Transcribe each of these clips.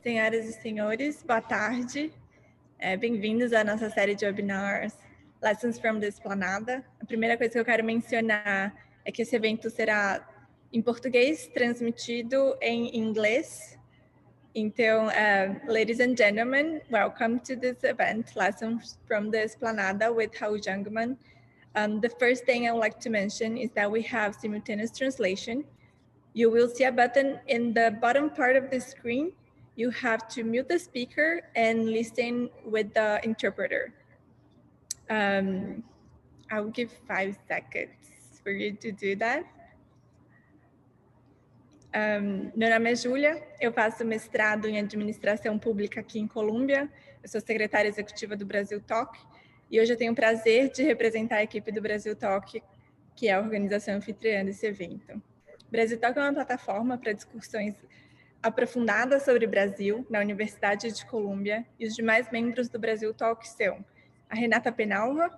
Senhoras e senhores, boa tarde. Bem-vindos à nossa série de webinars Lessons from the Esplanada. A primeira coisa que eu quero mencionar é que esse evento será em português, transmitido em inglês. Então, ladies and gentlemen, welcome to this event, Lessons from the Esplanada with Raul Jungmann. The first thing I would like to mention is that we have simultaneous translation. You will see a button in the bottom part of the screen. You have to mute the speaker and listen with the interpreter. I will give 5 seconds for you to do that. Meu nome é Júlia, eu faço mestrado em administração pública aqui em Colômbia. Eu sou secretária executiva do Brasil Talk e hoje eu tenho o prazer de representar a equipe do Brasil Talk, que é a organização anfitriã desse evento. O Brasil Talk é uma plataforma para discussões aprofundadas sobre o Brasil na Universidade de Colômbia, e os demais membros do Brasil Talk são a Renata Penalva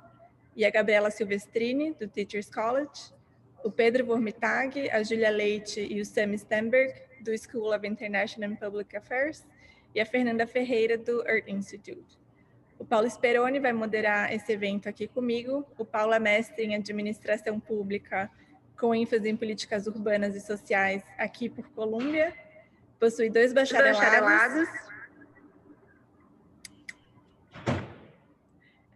e a Gabriela Silvestrini, do Teachers College, o Pedro Vormitag, a Júlia Leite e o Sam Stenberg, do School of International and Public Affairs, e a Fernanda Ferreira, do Earth Institute. O Paulo Speroni vai moderar esse evento aqui comigo. O Paulo é mestre em administração pública, com ênfase em políticas urbanas e sociais aqui por Colômbia. Possui 2 bacharelados.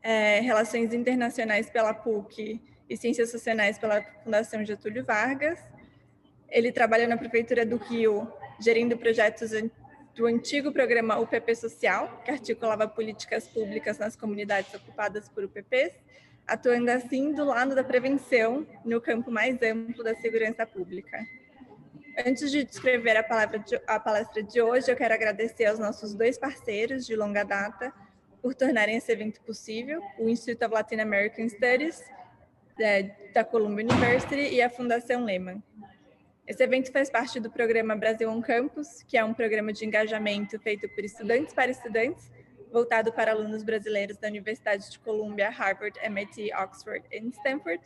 Relações Internacionais pela PUC e Ciências Sociais pela Fundação Getúlio Vargas. Ele trabalha na Prefeitura do Rio, gerindo projetos do antigo programa UPP Social, que articulava políticas públicas nas comunidades ocupadas por UPPs, atuando assim do lado da prevenção, no campo mais amplo da segurança pública. Antes de descrever a palestra de hoje, eu quero agradecer aos nossos 2 parceiros de longa data por tornarem esse evento possível, o Institute of Latin American Studies, da Columbia University, e a Fundação Lehman. Esse evento faz parte do programa Brasil on Campus, que é um programa de engajamento feito por estudantes para estudantes, voltado para alunos brasileiros da Universidade de Colômbia, Harvard, MIT, Oxford e Stanford,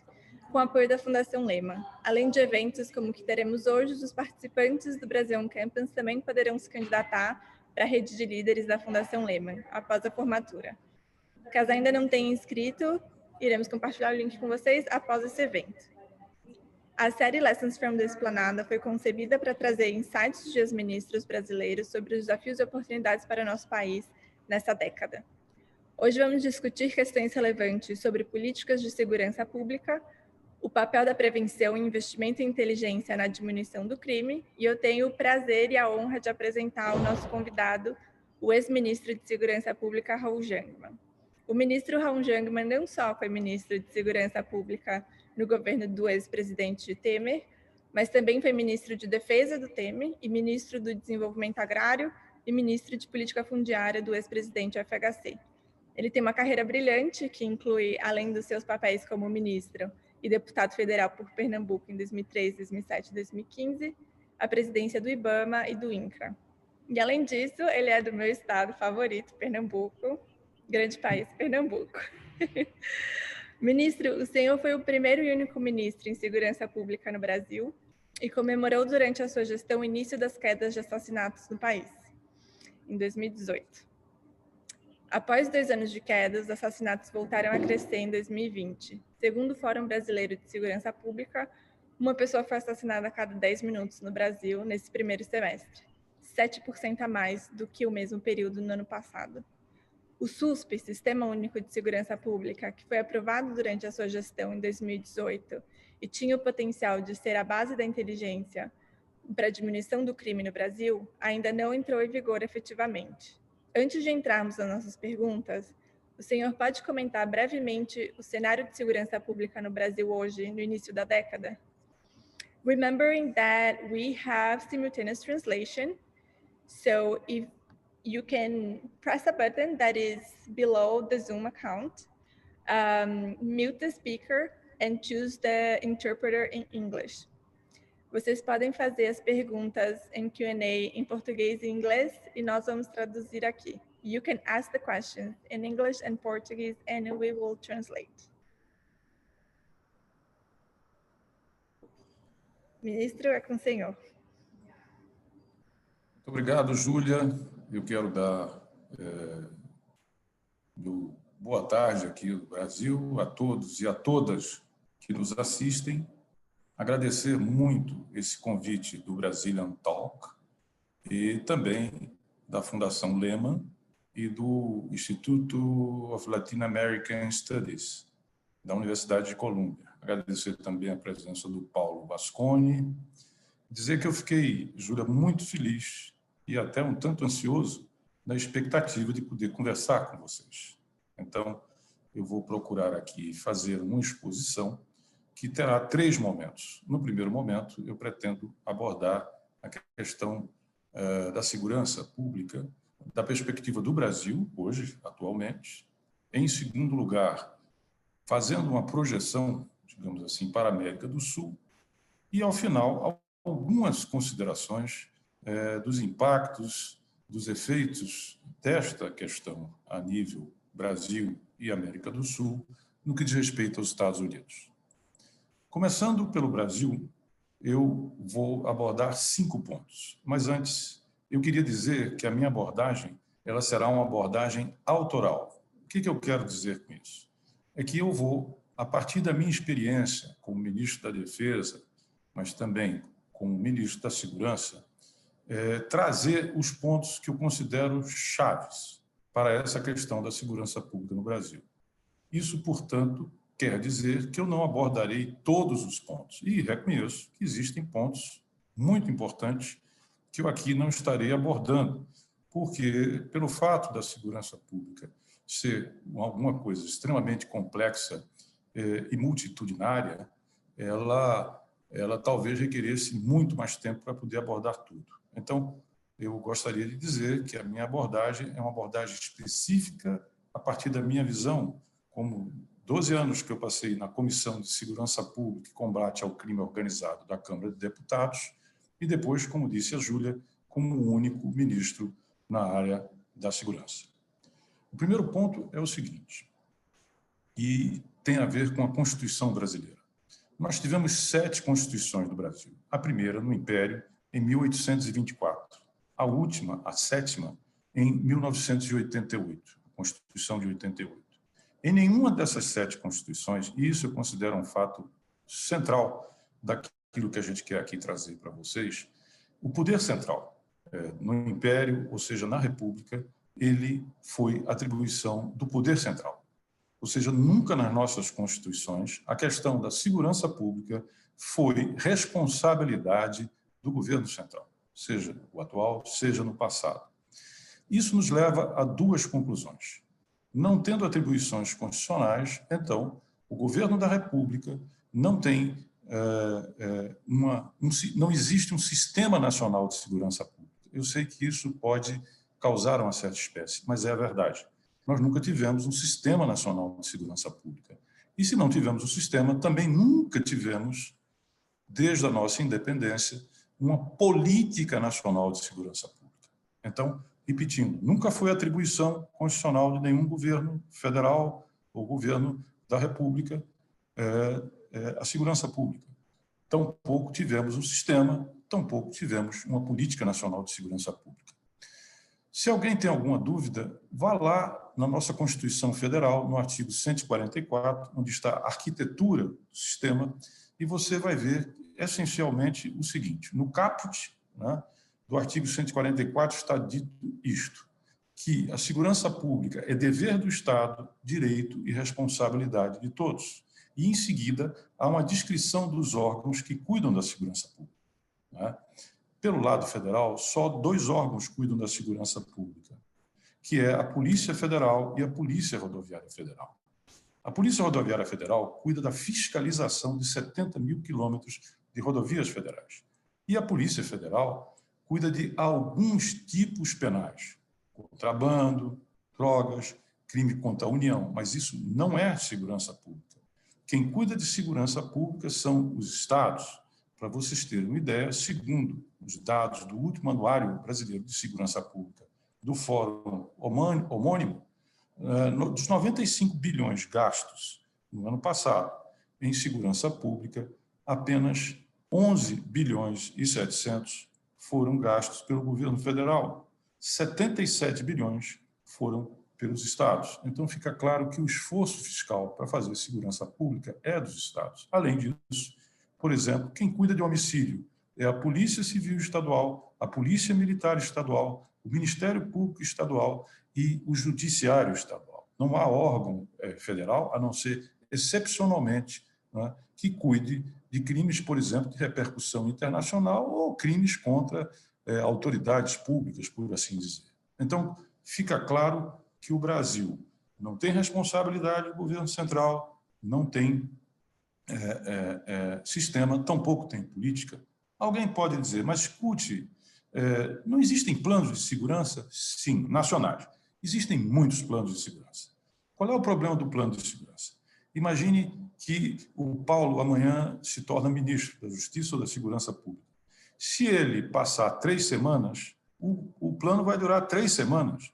com apoio da Fundação Lehman. Além de eventos como o que teremos hoje, os participantes do Brasil on Campus também poderão se candidatar para a rede de líderes da Fundação Lehman, após a formatura. Caso ainda não tenha inscrito, iremos compartilhar o link com vocês após esse evento. A série Lessons from the Esplanada foi concebida para trazer insights de ex-ministros brasileiros sobre os desafios e oportunidades para o nosso país nessa década. Hoje vamos discutir questões relevantes sobre políticas de segurança pública, o papel da prevenção e investimento em inteligência na diminuição do crime, e eu tenho o prazer e a honra de apresentar o nosso convidado, o ex-ministro de Segurança Pública, Raul Jungmann. O ministro Raul Jungmann não só foi ministro de Segurança Pública no governo do ex-presidente Temer, mas também foi ministro de Defesa do Temer e ministro do Desenvolvimento Agrário e ministro de Política Fundiária do ex-presidente FHC. Ele tem uma carreira brilhante que inclui, além dos seus papéis como ministro e deputado federal por Pernambuco em 2003, 2007 e 2015, a presidência do IBAMA e do INCRA. E, além disso, ele é do meu estado favorito, Pernambuco, grande país, Pernambuco. Ministro, o senhor foi o primeiro e único ministro em segurança pública no Brasil e comemorou durante a sua gestão o início das quedas de assassinatos no país, em 2018. Após 2 anos de queda, os assassinatos voltaram a crescer em 2020. Segundo o Fórum Brasileiro de Segurança Pública, uma pessoa foi assassinada a cada 10 minutos no Brasil nesse primeiro semestre, 7% a mais do que o mesmo período no ano passado. O SUSP, Sistema Único de Segurança Pública, que foi aprovado durante a sua gestão em 2018 e tinha o potencial de ser a base da inteligência para a diminuição do crime no Brasil, ainda não entrou em vigor efetivamente. Antes de entrarmos nas nossas perguntas, o senhor pode comentar brevemente o cenário de segurança pública no Brasil hoje, no início da década? Remembering that we have simultaneous translation, so if you can press a button that is below the Zoom account, mute the speaker and choose the interpreter in English. Vocês podem fazer as perguntas em Q&A em português e inglês e nós vamos traduzir aqui. You can ask the questions in English and Portuguese and we will translate. Ministro, é com o senhor. Muito obrigado, Júlia. eu quero dar boa tarde aqui no Brasil a todos e a todas que nos assistem. Agradecer muito esse convite do Brazilian Talk e também da Fundação Lehman e do Instituto of Latin American Studies, da Universidade de Colômbia. Agradecer também a presença do Paulo Vasconi. Dizer que eu fiquei, Júlia, muito feliz e até um tanto ansioso na expectativa de poder conversar com vocês. Então, eu vou procurar aqui fazer uma exposição que terá 3 momentos. No primeiro momento, eu pretendo abordar a questão da segurança pública da perspectiva do Brasil, hoje, atualmente. Em segundo lugar, fazendo uma projeção, digamos assim, para a América do Sul. E, ao final, algumas considerações dos impactos, dos efeitos desta questão a nível Brasil e América do Sul, no que diz respeito aos Estados Unidos. Começando pelo Brasil, eu vou abordar 5 pontos. Mas antes, eu queria dizer que a minha abordagem ela será uma abordagem autoral. O que eu quero dizer com isso? É que eu vou, a partir da minha experiência como ministro da Defesa, mas também como ministro da Segurança, trazer os pontos que eu considero chaves para essa questão da segurança pública no Brasil. Isso, portanto, quer dizer que eu não abordarei todos os pontos. E reconheço que existem pontos muito importantes que eu aqui não estarei abordando, porque, pelo fato da segurança pública ser alguma coisa extremamente complexa e multitudinária, ela talvez requeresse muito mais tempo para poder abordar tudo. Então, eu gostaria de dizer que a minha abordagem é uma abordagem específica a partir da minha visão, como 12 anos que eu passei na Comissão de Segurança Pública e Combate ao Crime Organizado da Câmara de Deputados e depois, como disse a Júlia, como o único ministro na área da segurança. O primeiro ponto é o seguinte, e tem a ver com a Constituição brasileira. Nós tivemos 7 constituições do Brasil. A primeira, no Império, em 1824. A última, a 7ª, em 1988, a Constituição de 88. Em nenhuma dessas 7 constituições, e isso eu considero um fato central daquilo que a gente quer aqui trazer para vocês, o poder central, no Império, ou seja, na República, ele foi atribuição do poder central. Ou seja, nunca nas nossas constituições a questão da segurança pública foi responsabilidade do governo central, seja o atual, seja no passado. Isso nos leva a 2 conclusões. Não tendo atribuições constitucionais, então, o governo da República não tem não existe um sistema nacional de segurança pública. Eu sei que isso pode causar uma certa espécie, mas é a verdade. Nós nunca tivemos um sistema nacional de segurança pública. E se não tivemos um sistema, também nunca tivemos, desde a nossa independência, uma política nacional de segurança pública. Então, repetindo, nunca foi atribuição constitucional de nenhum governo federal ou governo da República a segurança pública. Tampouco tivemos um sistema, tampouco tivemos uma política nacional de segurança pública. Se alguém tem alguma dúvida, vá lá na nossa Constituição Federal, no artigo 144, onde está a arquitetura do sistema, e você vai ver essencialmente o seguinte, no caput, né, do artigo 144 está dito isto, que a segurança pública é dever do Estado, direito e responsabilidade de todos. E, em seguida, há uma descrição dos órgãos que cuidam da segurança pública. Né? Pelo lado federal, só 2 órgãos cuidam da segurança pública, que é a Polícia Federal e a Polícia Rodoviária Federal. A Polícia Rodoviária Federal cuida da fiscalização de 70 mil quilômetros de rodovias federais. E a Polícia Federal cuida de alguns tipos penais, contrabando, drogas, crime contra a União, mas isso não é segurança pública. Quem cuida de segurança pública são os estados. Para vocês terem uma ideia, segundo os dados do último Anuário Brasileiro de Segurança Pública, do Fórum Homônimo, dos 95 bilhões gastos no ano passado em segurança pública, apenas 11 bilhões e 700 foram gastos pelo governo federal, 77 bilhões foram pelos estados. Então, fica claro que o esforço fiscal para fazer segurança pública é dos estados. Além disso, por exemplo, quem cuida de homicídio é a Polícia Civil Estadual, a Polícia Militar Estadual, o Ministério Público Estadual e o Judiciário Estadual. Não há órgão federal, a não ser excepcionalmente, né, que cuide de crimes, por exemplo, de repercussão internacional ou crimes contra autoridades públicas, por assim dizer. Então, fica claro que o Brasil não tem responsabilidade do governo central, não tem sistema, tampouco tem política. Alguém pode dizer, mas escute, não existem planos de segurança? Sim, nacionais. Existem muitos planos de segurança. Qual é o problema do plano de segurança? Imagine que o Paulo amanhã se torna ministro da Justiça ou da Segurança Pública. Se ele passar 3 semanas, o plano vai durar 3 semanas.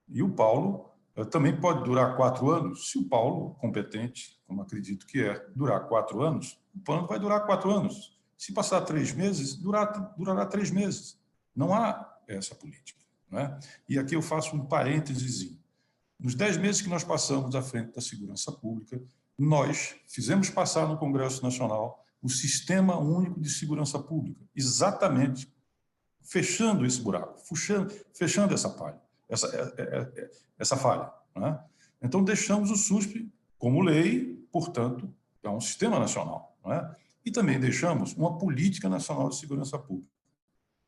E o Paulo também pode durar 4 anos. Se o Paulo, competente, como acredito que é, durar 4 anos, o plano vai durar 4 anos. Se passar 3 meses, durará 3 meses. Não há essa política, não é? E aqui eu faço um parênteses. Nos 10 meses que nós passamos à frente da segurança pública, nós fizemos passar no Congresso Nacional o Sistema Único de Segurança Pública, exatamente fechando esse buraco, fechando essa falha. Essa falha, né? Então, deixamos o SUSP como lei, portanto, é um sistema nacional, né? E também deixamos uma política nacional de segurança pública.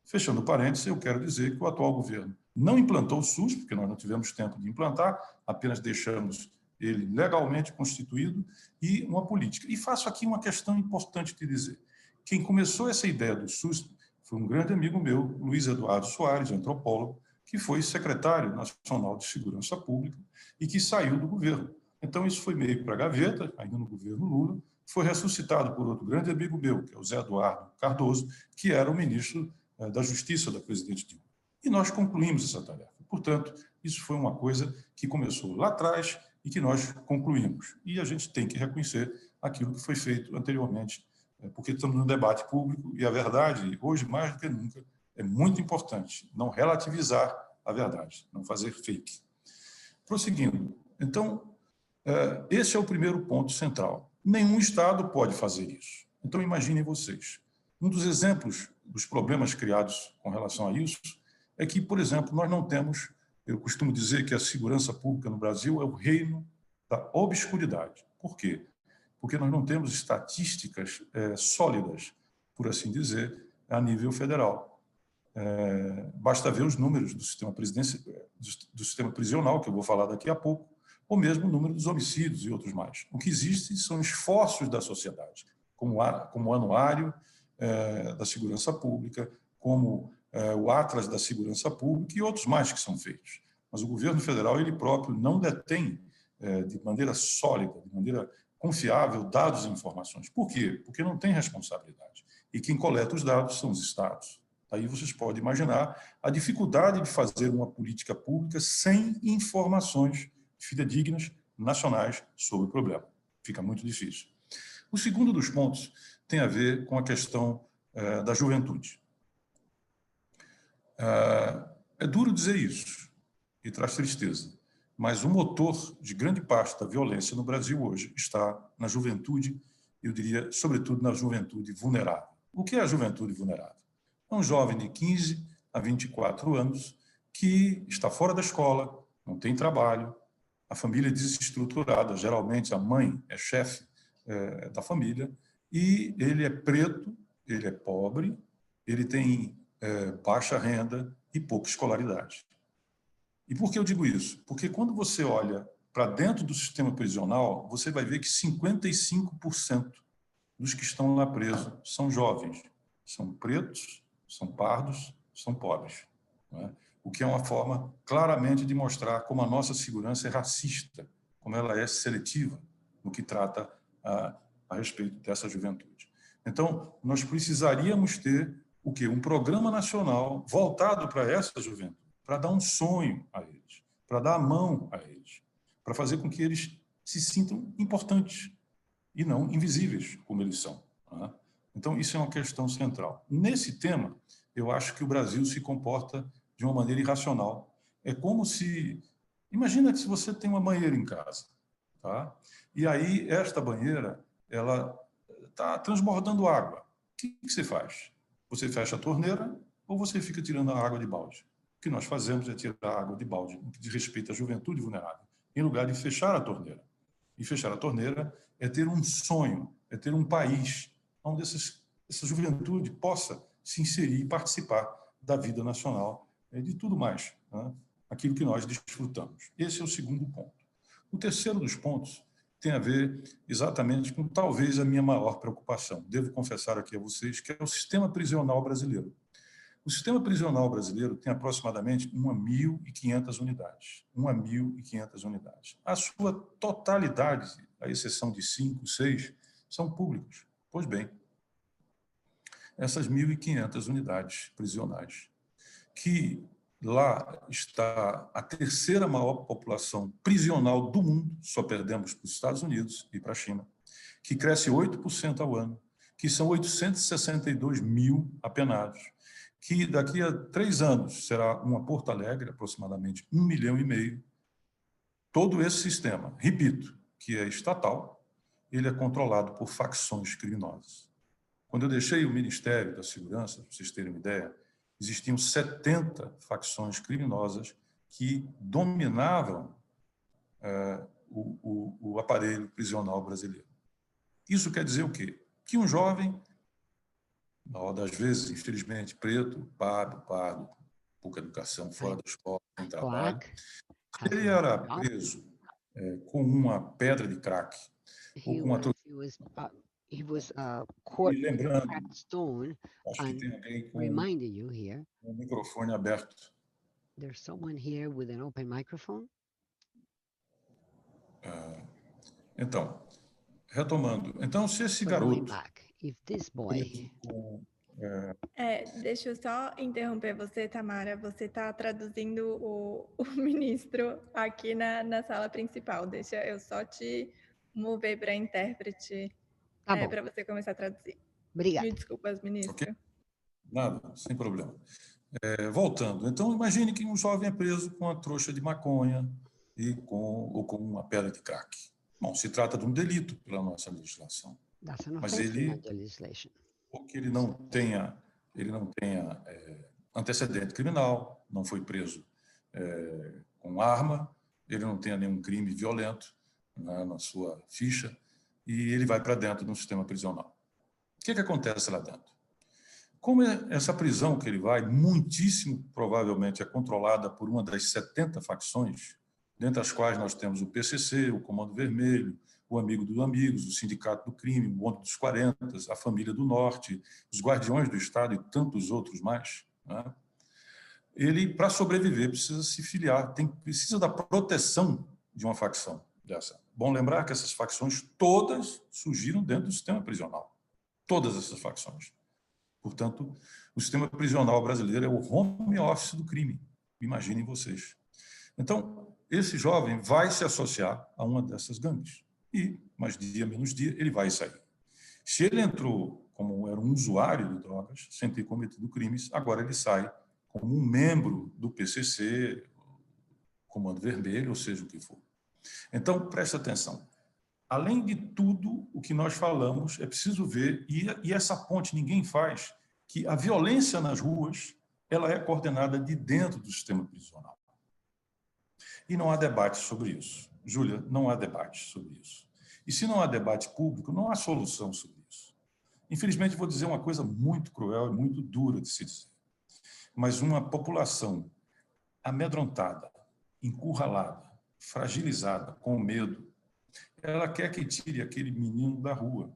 Fechando parênteses, eu quero dizer que o atual governo não implantou o SUSP, porque nós não tivemos tempo de implantar, apenas deixamos ele legalmente constituído, e uma política. E faço aqui uma questão importante de dizer. Quem começou essa ideia do SUSP foi um grande amigo meu, Luiz Eduardo Soares, antropólogo, que foi secretário nacional de Segurança Pública e que saiu do governo. Então, isso foi meio para a gaveta, ainda no governo Lula, foi ressuscitado por outro grande amigo meu, que é o Zé Eduardo Cardoso, que era o ministro da Justiça da presidente Dilma. E nós concluímos essa tarefa. Portanto, isso foi uma coisa que começou lá atrás e que nós concluímos. E a gente tem que reconhecer aquilo que foi feito anteriormente, porque estamos no debate público e a verdade, hoje mais do que nunca, é muito importante não relativizar a verdade, não fazer fake. Prosseguindo, então, esse é o primeiro ponto central. Nenhum Estado pode fazer isso. Então, imaginem vocês. Um dos exemplos dos problemas criados com relação a isso é que, por exemplo, nós não temos, eu costumo dizer que a segurança pública no Brasil é o reino da obscuridade. Por quê? Porque nós não temos estatísticas sólidas, por assim dizer, a nível federal. Basta ver os números do sistema prisional, que eu vou falar daqui a pouco, ou mesmo o número dos homicídios e outros mais. O que existe são esforços da sociedade, como o Anuário da Segurança Pública, como o Atlas da Segurança Pública e outros mais que são feitos. Mas o governo federal, ele próprio, não detém de maneira sólida, de maneira confiável, dados e informações. Por quê? Porque não tem responsabilidade. E quem coleta os dados são os estados. Aí vocês podem imaginar a dificuldade de fazer uma política pública sem informações fidedignas, nacionais, sobre o problema. Fica muito difícil. O segundo dos pontos tem a ver com a questão da juventude. É duro dizer isso, e traz tristeza, mas o motor de grande parte da violência no Brasil hoje está na juventude, eu diria, sobretudo na juventude vulnerável. O que é a juventude vulnerável? É um jovem de 15 a 24 anos que está fora da escola, não tem trabalho, a família é desestruturada, geralmente a mãe é chefe da família, e ele é preto, ele é pobre, ele tem baixa renda e pouca escolaridade. E por que eu digo isso? Porque quando você olha para dentro do sistema prisional, você vai ver que 55% dos que estão lá presos são jovens, são pretos, são pardos, são pobres, não é? O que é uma forma claramente de mostrar como a nossa segurança é racista, como ela é seletiva no que trata a respeito dessa juventude. Então, nós precisaríamos ter o quê? Um programa nacional voltado para essa juventude, para dar um sonho a eles, para dar a mão a eles, para fazer com que eles se sintam importantes e não invisíveis, como eles são. Né? Então, isso é uma questão central. Nesse tema, eu acho que o Brasil se comporta de uma maneira irracional. É como se... Imagina que se você tem uma banheira em casa, tá? E aí esta banheira, ela está transbordando água. O que você faz? Você fecha a torneira ou você fica tirando a água de balde? O que nós fazemos é tirar a água de balde, no que diz respeito à juventude vulnerável, em lugar de fechar a torneira. E fechar a torneira é ter um sonho, é ter um país onde essa juventude possa se inserir e participar da vida nacional, de tudo mais, né? Aquilo que nós desfrutamos. Esse é o segundo ponto. O terceiro dos pontos tem a ver exatamente com talvez a minha maior preocupação. Devo confessar aqui a vocês que é o sistema prisional brasileiro. O sistema prisional brasileiro tem aproximadamente 1.500 unidades. 1.500 unidades. A sua totalidade, à exceção de 5, 6, são públicos. Pois bem, essas 1.500 unidades prisionais, que lá está a terceira maior população prisional do mundo, só perdemos para os Estados Unidos e para a China, que cresce 8% ao ano, que são 862 mil apenados, que daqui a 3 anos será uma Porto Alegre, aproximadamente 1,5 milhão. Todo esse sistema, repito, que é estatal, ele é controlado por facções criminosas. Quando eu deixei o Ministério da Segurança, para vocês terem uma ideia, existiam 70 facções criminosas que dominavam o aparelho prisional brasileiro. Isso quer dizer o quê? Que um jovem, na hora das vezes, infelizmente, preto, pardo, pouca educação, fora da escola, sem trabalho, se ele era preso com uma pedra de crack, ou com uma... He was caught E with a lembrando, cracked stone acho que and tem alguém com reminded you here. o microfone aberto. There's someone here with an open microphone. Então, retomando. Então, se esse So going garoto... back, if this boy, Deixa eu só interromper você, Tamara. Você está traduzindo o ministro aqui na sala principal. Deixa eu só te mover para intérprete para você começar a traduzir. Obrigada. Mil desculpas, ministro. Okay. Nada, sem problema. Voltando. Então, imagine que um jovem é preso com uma trouxa de maconha ou com uma pedra de crack. Bom, se trata de um delito pela nossa legislação. Mas ele, porque ele não tenha antecedente criminal, não foi preso com arma, ele não tenha nenhum crime violento, né, na sua ficha, e ele vai para dentro do sistema prisional. O que acontece lá dentro? Como essa prisão que ele vai, muitíssimo provavelmente é controlada por uma das 70 facções, dentre as quais nós temos o PCC, o Comando Vermelho, o Amigo dos Amigos, o Sindicato do Crime, o Bonde dos 40, a Família do Norte, os Guardiões do Estado e tantos outros mais, né? Ele, para sobreviver, precisa se filiar, precisa da proteção de uma facção dessa. Bom lembrar que essas facções todas surgiram dentro do sistema prisional. Todas essas facções. Portanto, o sistema prisional brasileiro é o home office do crime. Imaginem vocês. Então, esse jovem vai se associar a uma dessas gangues. E, mais dia, menos dia, ele vai sair. Se ele entrou como era um usuário de drogas, sem ter cometido crimes, agora ele sai como um membro do PCC, Comando Vermelho, ou seja o que for. Então, preste atenção. Além de tudo o que nós falamos, é preciso ver, e essa ponte ninguém faz, que a violência nas ruas ela é coordenada de dentro do sistema prisional. E não há debate sobre isso. Júlia, não há debate sobre isso. E se não há debate público, não há solução sobre isso. Infelizmente, vou dizer uma coisa muito cruel e muito dura de se dizer. Mas uma população amedrontada, encurralada, fragilizada, com medo, ela quer que tire aquele menino da rua.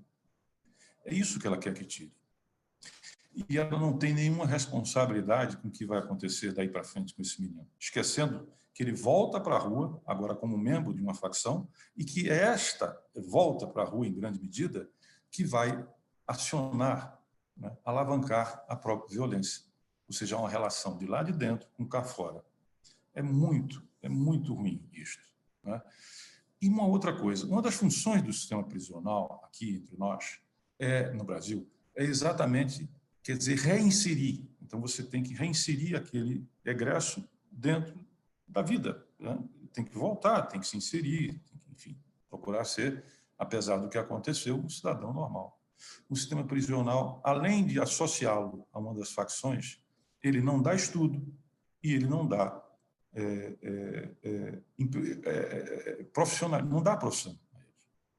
É isso que ela quer que tire. E ela não tem nenhuma responsabilidade com o que vai acontecer daí para frente com esse menino. Esquecendo que ele volta para a rua, agora como membro de uma facção, e que esta volta para a rua, em grande medida, que vai acionar, né, alavancar a própria violência. Ou seja, uma relação de lá de dentro com cá fora. É muito ruim isto, né? E uma outra coisa, uma das funções do sistema prisional aqui entre nós, no Brasil, é exatamente, quer dizer, reinserir. Então, você tem que reinserir aquele egresso dentro da vida, né? Tem que voltar, tem que se inserir, tem que, enfim, procurar ser, apesar do que aconteceu, um cidadão normal. O sistema prisional, além de associá-lo a uma das facções, ele não dá estudo e ele não dá profissional, não dá profissão.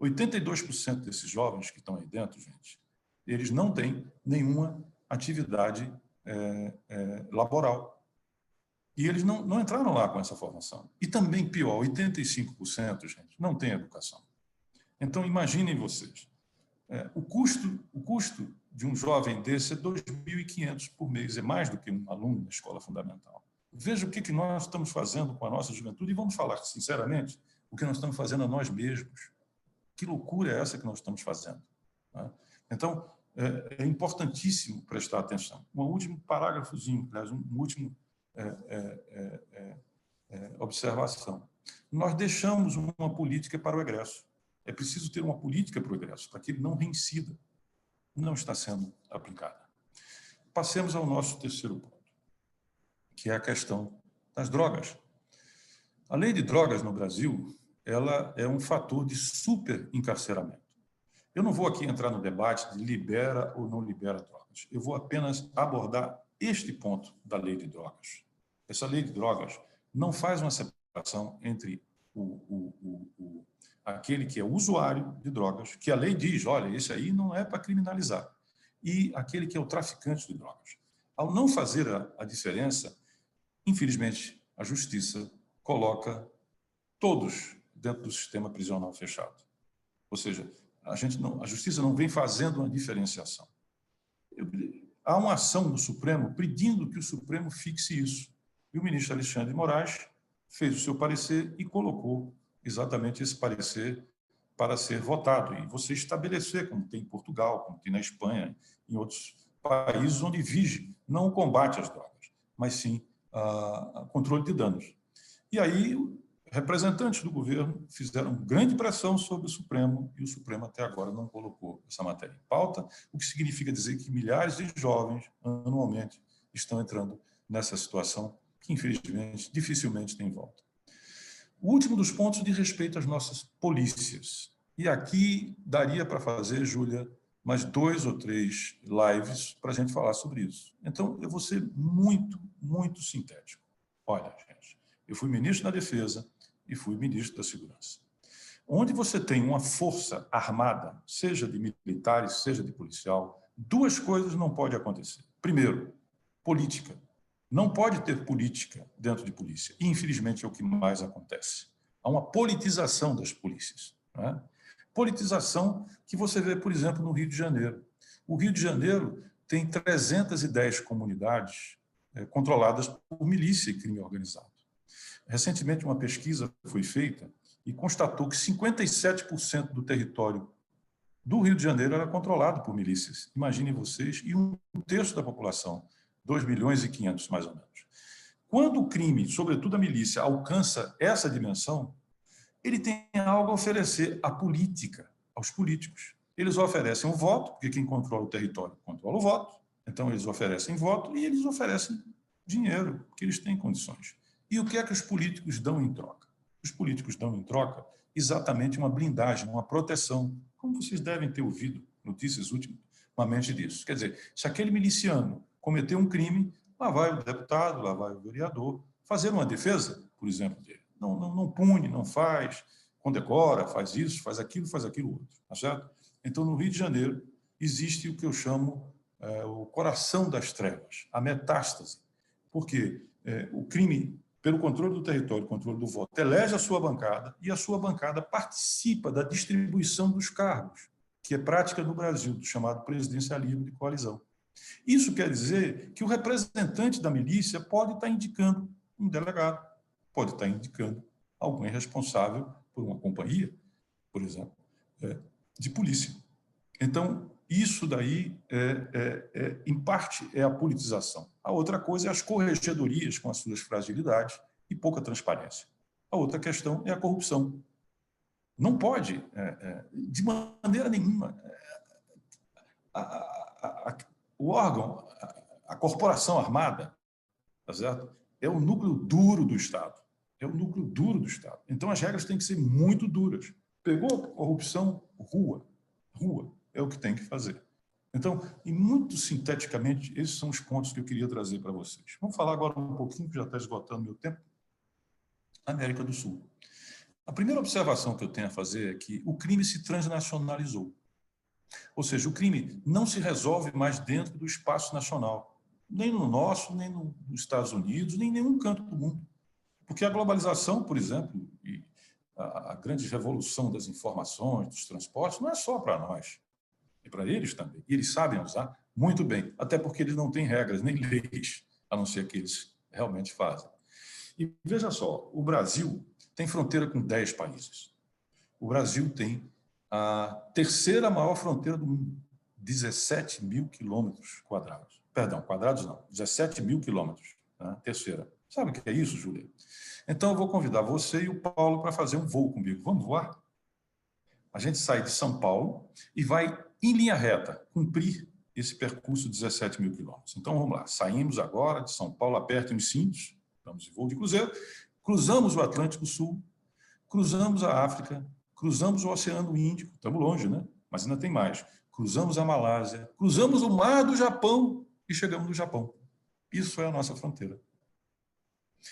82% desses jovens que estão aí dentro, gente, eles não têm nenhuma atividade laboral. E eles não entraram lá com essa formação. E também, pior, 85%, gente, não tem educação. Então, imaginem vocês, o custo de um jovem desse é 2.500 por mês, é mais do que um aluno da escola fundamental. Veja o que nós estamos fazendo com a nossa juventude, e vamos falar sinceramente, o que nós estamos fazendo a nós mesmos. Que loucura é essa que nós estamos fazendo? Né? Então, é importantíssimo prestar atenção. Um último parágrafozinho, aliás, um último observação. Nós deixamos uma política para o egresso. É preciso ter uma política para o egresso, para que ele não reincida. Não está sendo aplicada. Passemos ao nosso terceiro ponto, que é a questão das drogas. A lei de drogas no Brasil, ela é um fator de superencarceramento. Eu não vou aqui entrar no debate de libera ou não libera drogas. Eu vou apenas abordar este ponto da lei de drogas. Essa lei de drogas não faz uma separação entre aquele que é usuário de drogas, que a lei diz, olha, esse aí não é para criminalizar, e aquele que é o traficante de drogas. Ao não fazer a diferença, infelizmente, a justiça coloca todos dentro do sistema prisional fechado. Ou seja, a justiça não vem fazendo uma diferenciação. Há uma ação do Supremo pedindo que o Supremo fixe isso. E o ministro Alexandre de Moraes fez o seu parecer e colocou exatamente esse parecer para ser votado. E você estabelecer, como tem em Portugal, como tem na Espanha, em outros países onde vige não o combate às drogas, mas sim o controle de danos. E aí, representantes do governo fizeram grande pressão sobre o Supremo e o Supremo até agora não colocou essa matéria em pauta, o que significa dizer que milhares de jovens, anualmente, estão entrando nessa situação que, infelizmente, dificilmente tem volta. O último dos pontos diz respeito às nossas polícias. E aqui daria para fazer, Júlia, mais 2 ou 3 lives para a gente falar sobre isso. Então, eu vou ser muito, muito sintético. Olha, gente, eu fui ministro da Defesa e fui ministro da Segurança. Onde você tem uma força armada, seja de militares, seja de policial, 2 coisas não podem acontecer. Primeiro, política. Não pode ter política dentro de polícia. E, infelizmente, é o que mais acontece. Há uma politização das polícias. Né? Politização que você vê, por exemplo, no Rio de Janeiro. O Rio de Janeiro tem 310 comunidades controladas por milícia e crime organizado. Recentemente, uma pesquisa foi feita e constatou que 57% do território do Rio de Janeiro era controlado por milícias. Imaginem vocês, e 1/3 da população, 2.500.000, mais ou menos. Quando o crime, sobretudo a milícia, alcança essa dimensão, ele tem algo a oferecer à política, aos políticos. Eles oferecem o voto, porque quem controla o território controla o voto. Então, eles oferecem voto e eles oferecem dinheiro, porque eles têm condições. E o que é que os políticos dão em troca? Os políticos dão em troca exatamente uma blindagem, uma proteção, como vocês devem ter ouvido notícias ultimamente disso. Quer dizer, se aquele miliciano cometeu um crime, lá vai o deputado, lá vai o vereador, fazer uma defesa, por exemplo, dele. Não pune, não faz, condecora, faz isso, faz aquilo outro. Tá certo? Então, no Rio de Janeiro, existe o que eu chamo o coração das trevas, a metástase. Porque o crime, pelo controle do território, controle do voto, elege a sua bancada e a sua bancada participa da distribuição dos cargos, que é prática no Brasil, do chamado presidencialismo de coalizão. Isso quer dizer que o representante da milícia pode estar indicando um delegado, pode estar indicando alguém responsável por uma companhia, por exemplo, de polícia. Então, isso daí, em parte, é a politização. A outra coisa é as corregedorias com as suas fragilidades e pouca transparência. A outra questão é a corrupção. Não pode, de maneira nenhuma, o órgão, a corporação armada, tá certo? É o núcleo duro do Estado. É o núcleo duro do Estado. Então, as regras têm que ser muito duras. Pegou corrupção, rua. Rua é o que tem que fazer. Então, e muito sinteticamente, esses são os pontos que eu queria trazer para vocês. Vamos falar agora um pouquinho, que já está esgotando meu tempo. América do Sul. A primeira observação que eu tenho a fazer é que o crime se transnacionalizou. Ou seja, o crime não se resolve mais dentro do espaço nacional, nem no nosso, nem nos Estados Unidos, nem em nenhum canto do mundo. Porque a globalização, por exemplo, e a grande revolução das informações, dos transportes, não é só para nós, é para eles também. E eles sabem usar muito bem, até porque eles não têm regras nem leis, a não ser que eles realmente fazem. E veja só, o Brasil tem fronteira com 10 países. O Brasil tem a terceira maior fronteira do mundo, 17 mil quilômetros quadrados. Perdão, quadrados não, 17 mil quilômetros, né? Terceira. Sabe o que é isso, Júlia? Então, eu vou convidar você e o Paulo para fazer um voo comigo. Vamos voar? A gente sai de São Paulo e vai em linha reta, cumprir esse percurso de 17 mil quilômetros. Então, vamos lá. Saímos agora de São Paulo, apertem os cintos, estamos em voo de cruzeiro, cruzamos o Atlântico Sul, cruzamos a África, cruzamos o Oceano Índico, estamos longe, né? Mas ainda tem mais. Cruzamos a Malásia, cruzamos o Mar do Japão e chegamos no Japão. Isso é a nossa fronteira.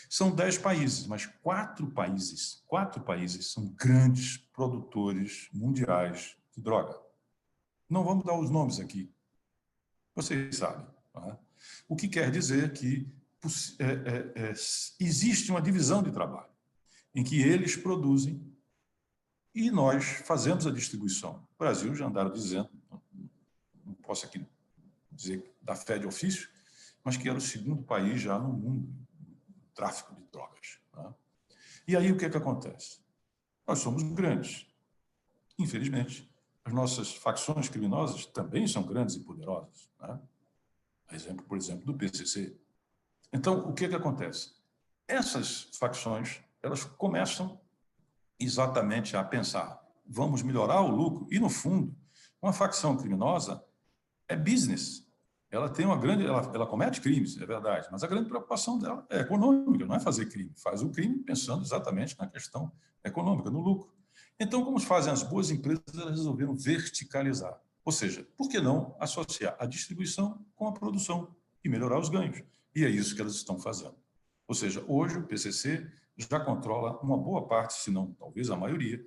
São 10 países, mas 4 países são grandes produtores mundiais de droga. Não vamos dar os nomes aqui. Vocês sabem. Não é? O que quer dizer que existe uma divisão de trabalho, em que eles produzem e nós fazemos a distribuição. O Brasil já andaram dizendo, não posso aqui dizer da fé de ofício, mas que era o segundo país já no mundo no tráfico de drogas. Né? E aí o que é que acontece? Nós somos grandes. Infelizmente, as nossas facções criminosas também são grandes e poderosas. Né? Exemplo, por exemplo, do PCC. Então, o que é que acontece? Essas facções, elas começam exatamente a pensar, vamos melhorar o lucro, e no fundo, uma facção criminosa é business. Ela tem uma grande, ela comete crimes, é verdade, mas a grande preocupação dela é econômica, não é fazer crime, faz o crime pensando exatamente na questão econômica, no lucro. Então, como fazem as boas empresas, elas resolveram verticalizar. Ou seja, por que não associar a distribuição com a produção e melhorar os ganhos? E é isso que elas estão fazendo. Ou seja, hoje o PCC já controla uma boa parte, se não talvez a maioria,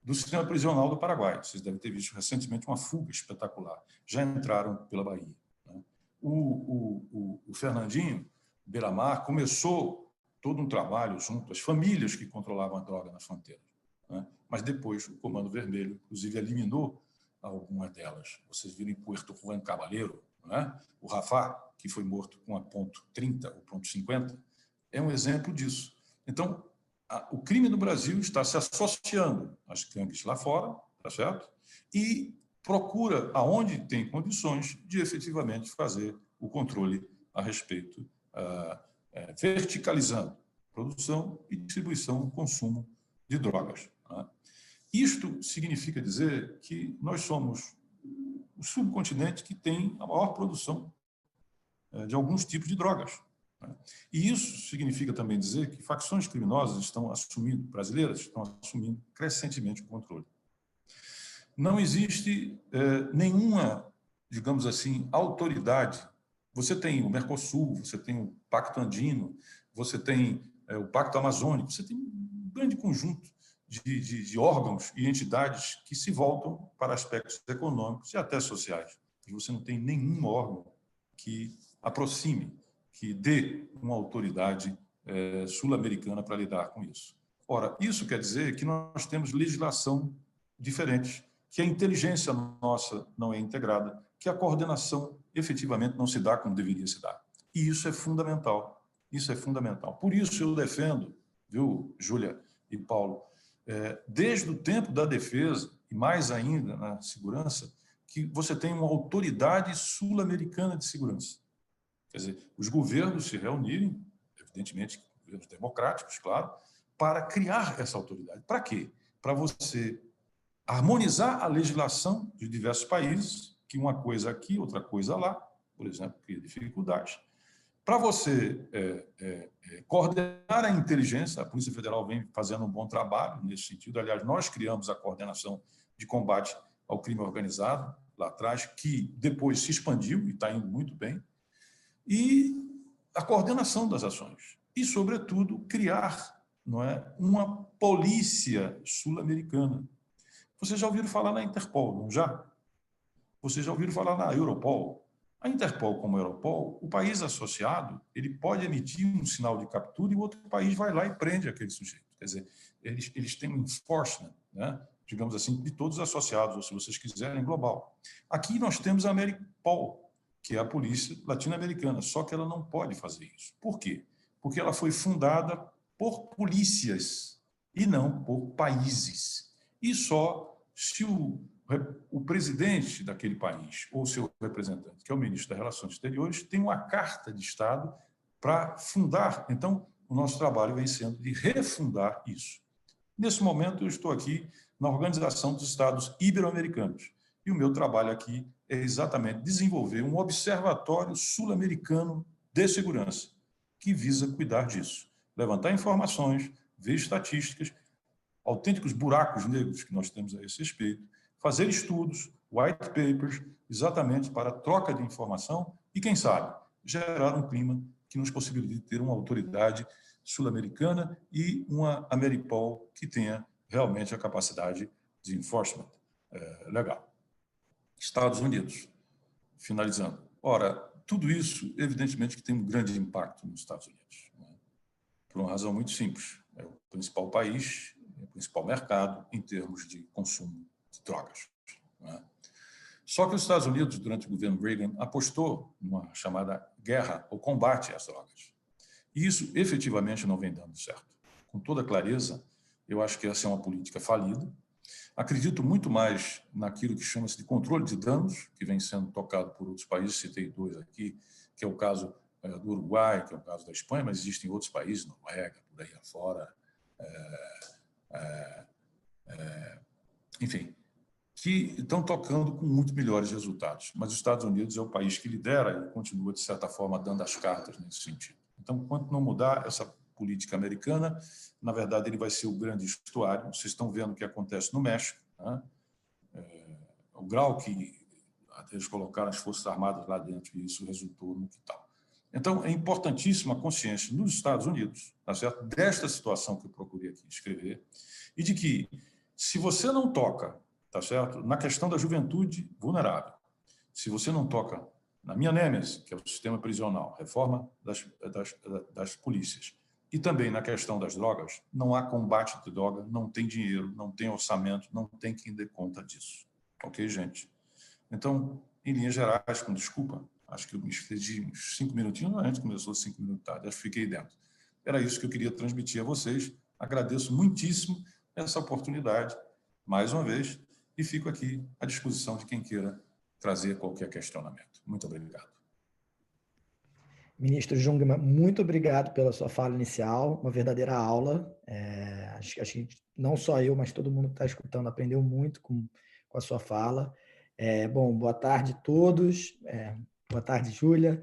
do sistema prisional do Paraguai. Vocês devem ter visto recentemente uma fuga espetacular. Já entraram pela Bahia. Né? O Fernandinho Beiramar começou todo um trabalho junto às famílias que controlavam a droga nas fronteiras. Né? Mas depois o Comando Vermelho, inclusive, eliminou algumas delas. Vocês viram em Puerto Juan Caballero, né? O Rafah, que foi morto com a ponto 30 ou ponto 50, é um exemplo disso. Então, o crime no Brasil está se associando às gangues lá fora, tá certo? E procura, aonde tem condições, de efetivamente fazer o controle a respeito, verticalizando produção e distribuição, consumo de drogas. Né? Isto significa dizer que nós somos o subcontinente que tem a maior produção de alguns tipos de drogas. E isso significa também dizer que facções criminosas brasileiras estão assumindo crescentemente o controle. Não existe nenhuma, digamos assim, autoridade. Você tem o Mercosul, você tem o Pacto Andino, você tem o Pacto Amazônico, você tem um grande conjunto de órgãos e entidades que se voltam para aspectos econômicos e até sociais. E você não tem nenhum órgão que aproxime, que dê uma autoridade sul-americana para lidar com isso. Ora, isso quer dizer que nós temos legislação diferente, que a inteligência nossa não é integrada, que a coordenação efetivamente não se dá como deveria se dar. E isso é fundamental. Isso é fundamental. Por isso eu defendo, viu, Júlia e Paulo, desde o tempo da defesa, e mais ainda na segurança, que você tem uma autoridade sul-americana de segurança. Quer dizer, os governos se reunirem, evidentemente, governos democráticos, claro, para criar essa autoridade. Para quê? Para você harmonizar a legislação de diversos países, que uma coisa aqui, outra coisa lá, por exemplo, cria dificuldades. Para você coordenar a inteligência, a Polícia Federal vem fazendo um bom trabalho nesse sentido. Aliás, nós criamos a coordenação de combate ao crime organizado lá atrás, que depois se expandiu e está indo muito bem, e a coordenação das ações. E, sobretudo, criar, não é, uma polícia sul-americana. Vocês já ouviram falar na Interpol, não já? Vocês já ouviram falar na Europol? A Interpol, como a Europol, o país associado, ele pode emitir um sinal de captura e o outro país vai lá e prende aquele sujeito. Quer dizer, eles têm um enforcement, né, digamos assim, de todos os associados, ou se vocês quiserem, global. Aqui nós temos a Ameripol, que é a polícia latino-americana, só que ela não pode fazer isso. Por quê? Porque ela foi fundada por polícias e não por países. E só se o presidente daquele país, ou seu representante, que é o ministro das Relações Exteriores, tem uma carta de Estado para fundar. Então, o nosso trabalho vem sendo de refundar isso. Nesse momento, eu estou aqui na Organização dos Estados Ibero-Americanos. E o meu trabalho aqui é exatamente desenvolver um observatório sul-americano de segurança, que visa cuidar disso. Levantar informações, ver estatísticas, autênticos buracos negros que nós temos a esse respeito, fazer estudos, white papers, exatamente para a troca de informação e, quem sabe, gerar um clima que nos possibilite ter uma autoridade sul-americana e uma Ameripol que tenha realmente a capacidade de enforcement legal. Estados Unidos, finalizando. Ora, tudo isso, evidentemente, que tem um grande impacto nos Estados Unidos, né? Por uma razão muito simples. É o principal país, é o principal mercado em termos de consumo de drogas, né? Só que os Estados Unidos, durante o governo Reagan, apostou numa chamada guerra ou combate às drogas. E isso, efetivamente, não vem dando certo. Com toda clareza, eu acho que essa é uma política falida. Acredito muito mais naquilo que chama-se de controle de danos, que vem sendo tocado por outros países, citei dois aqui, que é o caso do Uruguai, que é o caso da Espanha, mas existem outros países, Noruega, por aí afora, enfim, que estão tocando com muito melhores resultados. Mas os Estados Unidos é o país que lidera e continua, de certa forma, dando as cartas nesse sentido. Então, enquanto não mudar essa política americana, na verdade, ele vai ser o grande estuário. Vocês estão vendo o que acontece no México, né? O grau que eles colocaram as Forças Armadas lá dentro, e isso resultou no que tal. Então, é importantíssima a consciência nos Estados Unidos, tá certo? Desta situação que eu procurei aqui escrever, e de que, se você não toca, tá certo, na questão da juventude vulnerável, se você não toca na minha nêmese, que é o sistema prisional, reforma das polícias, e também na questão das drogas, não há combate de droga, não tem dinheiro, não tem orçamento, não tem quem dê conta disso. Ok, gente? Então, em linhas gerais, com desculpa, acho que eu me excedi uns 5 minutinhos antes, começou 5 minutos tarde, acho que fiquei dentro. Era isso que eu queria transmitir a vocês. Agradeço muitíssimo essa oportunidade, mais uma vez, e fico aqui à disposição de quem queira trazer qualquer questionamento. Muito obrigado. Ministro Jungmann, muito obrigado pela sua fala inicial, uma verdadeira aula. Acho que não só eu, mas todo mundo que está escutando aprendeu muito com a sua fala. Bom, boa tarde a todos. Boa tarde, Júlia.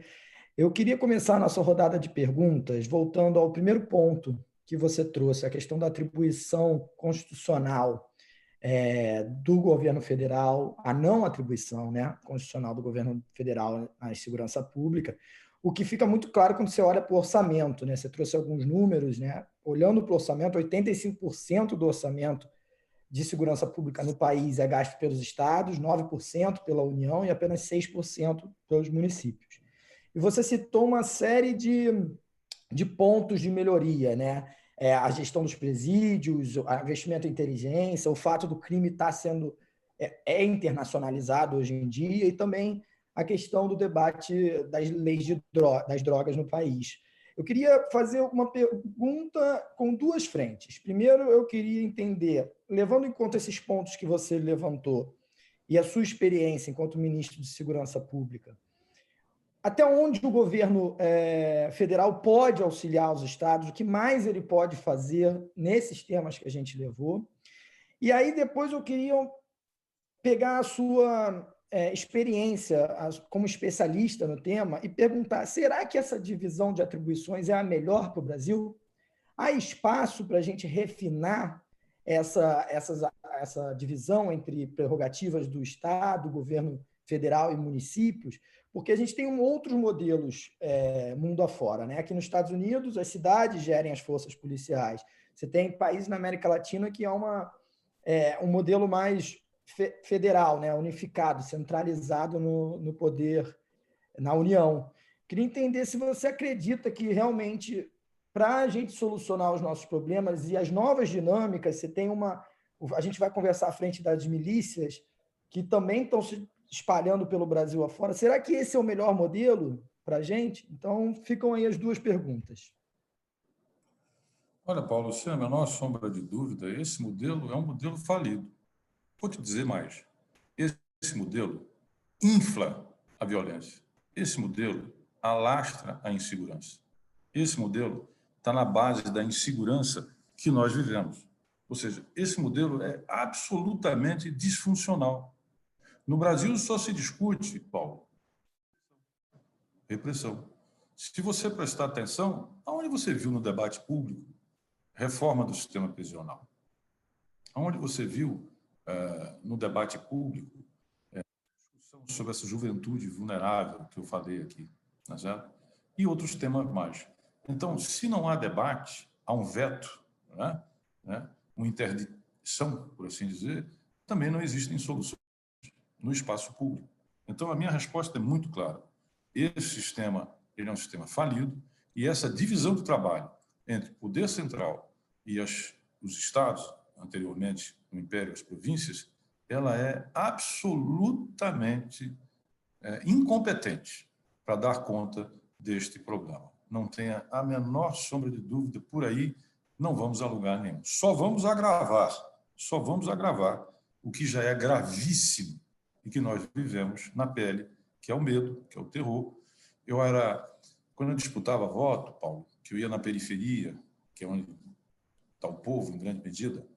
Eu queria começar a nossa rodada de perguntas voltando ao primeiro ponto que você trouxe, a questão da atribuição constitucional do governo federal, a não atribuição, né, constitucional do governo federal à segurança pública, o que fica muito claro quando você olha para o orçamento, né? Você trouxe alguns números, né? Olhando para o orçamento, 85% do orçamento de segurança pública no país é gasto pelos estados, 9% pela União e apenas 6% pelos municípios. E você citou uma série de pontos de melhoria, né? A gestão dos presídios, o investimento em inteligência, o fato do crime estar sendo internacionalizado hoje em dia e também a questão do debate das leis das drogas no país. Eu queria fazer uma pergunta com duas frentes. Primeiro, eu queria entender, levando em conta esses pontos que você levantou e a sua experiência enquanto ministro de Segurança Pública, até onde o governo federal pode auxiliar os estados, o que mais ele pode fazer nesses temas que a gente levou. E aí, depois, eu queria pegar a sua experiência como especialista no tema e perguntar: será que essa divisão de atribuições é a melhor para o Brasil? Há espaço para a gente refinar essa divisão entre prerrogativas do Estado, governo federal e municípios? Porque a gente tem outros modelos mundo afora, né? Aqui nos Estados Unidos, as cidades gerem as forças policiais. Você tem países na América Latina que é um modelo mais federal, né? Unificado, centralizado no poder, na União. Queria entender se você acredita que realmente, para a gente solucionar os nossos problemas e as novas dinâmicas, você tem a gente vai conversar à frente das milícias, que também estão se espalhando pelo Brasil afora. Será que esse é o melhor modelo para a gente? Então, ficam aí as duas perguntas. Olha, Paulo, sem a menor sombra de dúvida, esse modelo é um modelo falido. Vou te dizer mais. Esse modelo infla a violência. Esse modelo alastra a insegurança. Esse modelo está na base da insegurança que nós vivemos. Ou seja, esse modelo é absolutamente disfuncional. No Brasil só se discute, Paulo, repressão. Se você prestar atenção, aonde você viu no debate público reforma do sistema prisional? Aonde você viu no debate público discussão sobre essa juventude vulnerável que eu falei aqui, não é certo? E outros temas mais. Então, se não há debate, há um veto, uma interdição, por assim dizer, também não existem soluções no espaço público. Então, a minha resposta é muito clara. Esse sistema ele é um sistema falido e essa divisão do trabalho entre o poder central e os estados, anteriormente no Império, as províncias, ela é absolutamente incompetente para dar conta deste problema. Não tenha a menor sombra de dúvida, por aí não vamos a lugar nenhum. Só vamos agravar o que já é gravíssimo e que nós vivemos na pele, que é o medo, que é o terror. Quando eu disputava voto, Paulo, que eu ia na periferia, que é onde está o povo, em grande medida,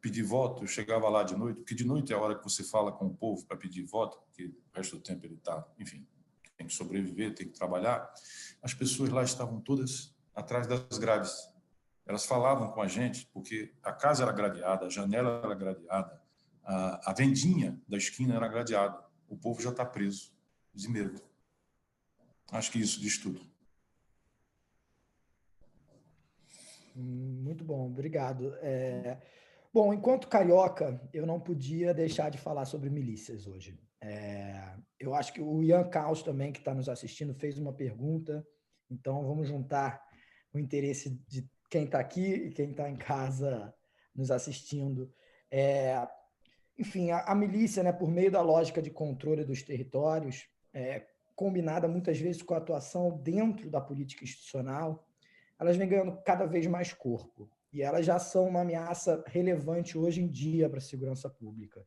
pedir voto, eu chegava lá de noite, porque de noite é a hora que você fala com o povo para pedir voto, porque o resto do tempo ele está, enfim, tem que sobreviver, tem que trabalhar. As pessoas lá estavam todas atrás das grades. Elas falavam com a gente, porque a casa era gradeada, a janela era gradeada, a vendinha da esquina era gradeada. O povo já está preso, de medo. Acho que isso diz tudo. Muito bom, obrigado. Bom, enquanto carioca, eu não podia deixar de falar sobre milícias hoje. Eu acho que o Ian Caos também, que está nos assistindo, fez uma pergunta, então vamos juntar o interesse de quem está aqui e quem está em casa nos assistindo. Enfim, a milícia, né, por meio da lógica de controle dos territórios, combinada muitas vezes com a atuação dentro da política institucional, elas vêm ganhando cada vez mais corpo. E elas já são uma ameaça relevante hoje em dia para a segurança pública.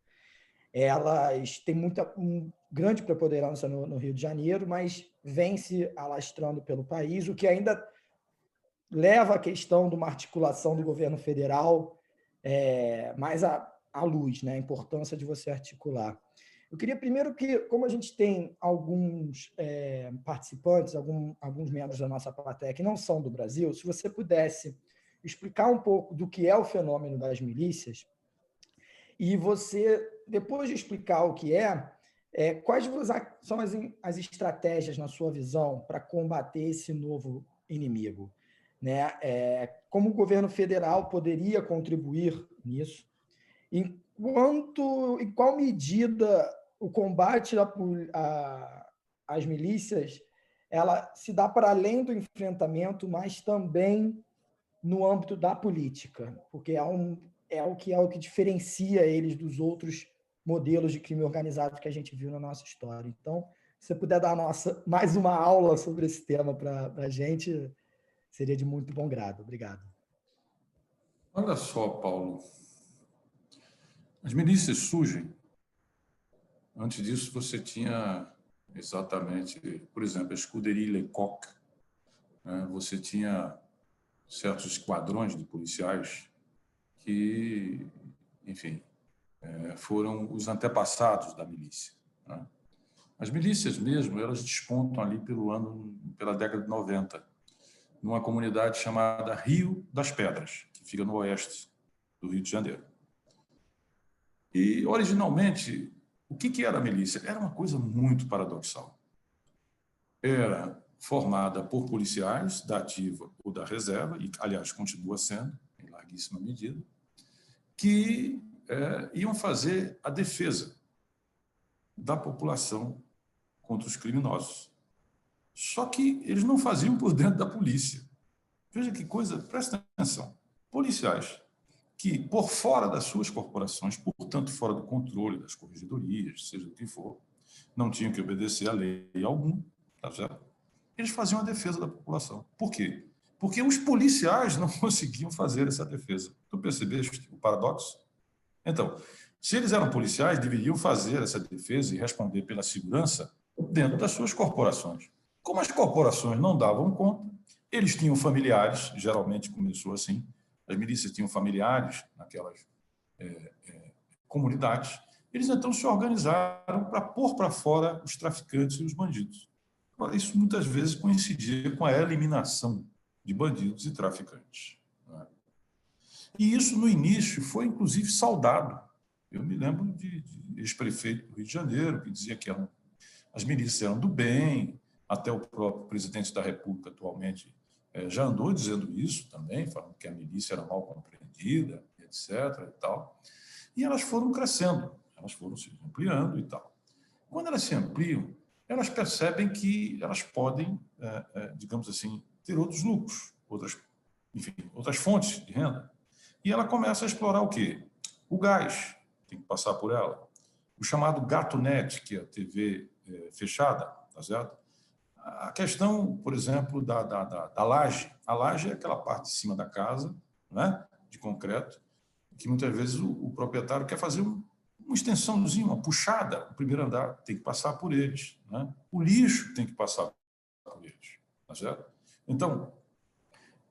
Elas têm grande preponderância no Rio de Janeiro, mas vem se alastrando pelo país, o que ainda leva a questão de uma articulação do governo federal mais à luz, né? A importância de você articular. Eu queria primeiro que, como a gente tem alguns participantes, alguns membros da nossa plateia que não são do Brasil, se você pudesse explicar um pouco do que é o fenômeno das milícias e você, depois de explicar o que quais são as estratégias, na sua visão, para combater esse novo inimigo? Né? Como o governo federal poderia contribuir nisso? Em qual medida o combate às milícias ela se dá para além do enfrentamento, mas também no âmbito da política, porque é o que diferencia eles dos outros modelos de crime organizado que a gente viu na nossa história. Então, se você puder dar mais uma aula sobre esse tema para a gente, seria de muito bom grado. Obrigado. Olha só, Paulo. As milícias surgem. Antes disso, você tinha exatamente, por exemplo, a Escuderie Lecoq. Né? Você tinha certos esquadrões de policiais que, enfim, foram os antepassados da milícia. Né? As milícias mesmo, elas despontam ali pela década de 90, numa comunidade chamada Rio das Pedras, que fica no oeste do Rio de Janeiro. E, originalmente, o que era a milícia? Era uma coisa muito paradoxal. Era formada por policiais da ativa ou da reserva, e, aliás, continua sendo, em larguíssima medida, que iam fazer a defesa da população contra os criminosos. Só que eles não faziam por dentro da polícia. Veja que coisa, presta atenção. Policiais que, por fora das suas corporações, portanto, fora do controle das corregedorias, seja o que for, não tinham que obedecer a lei algum, tá certo? Eles faziam a defesa da população. Por quê? Porque os policiais não conseguiam fazer essa defesa. Tu percebeste o paradoxo? Então, se eles eram policiais, deveriam fazer essa defesa e responder pela segurança dentro das suas corporações. Como as corporações não davam conta, eles tinham familiares, geralmente começou assim, as milícias tinham familiares naquelas comunidades, eles então se organizaram para pôr para fora os traficantes e os bandidos. Agora, isso muitas vezes coincidia com a eliminação de bandidos e traficantes. Né? E isso, no início, foi, inclusive, saudado. Eu me lembro de ex-prefeito do Rio de Janeiro, que dizia que as milícias eram do bem, até o próprio presidente da República, atualmente, já andou dizendo isso também, falando que a milícia era mal compreendida, etc. E tal. E elas foram crescendo, elas foram se ampliando e tal. Quando elas se ampliam, elas percebem que elas podem, digamos assim, ter outros lucros, outras fontes de renda. E ela começa a explorar o quê? O gás, tem que passar por ela. O chamado GatoNet, que é a TV fechada, tá certo? A questão, por exemplo, da laje. A laje é aquela parte de cima da casa, né, de concreto, que muitas vezes o proprietário quer fazer uma extensãozinha, uma puxada no primeiro andar, tem que passar por eles. Né? O lixo tem que passar por eles. Tá certo? Então,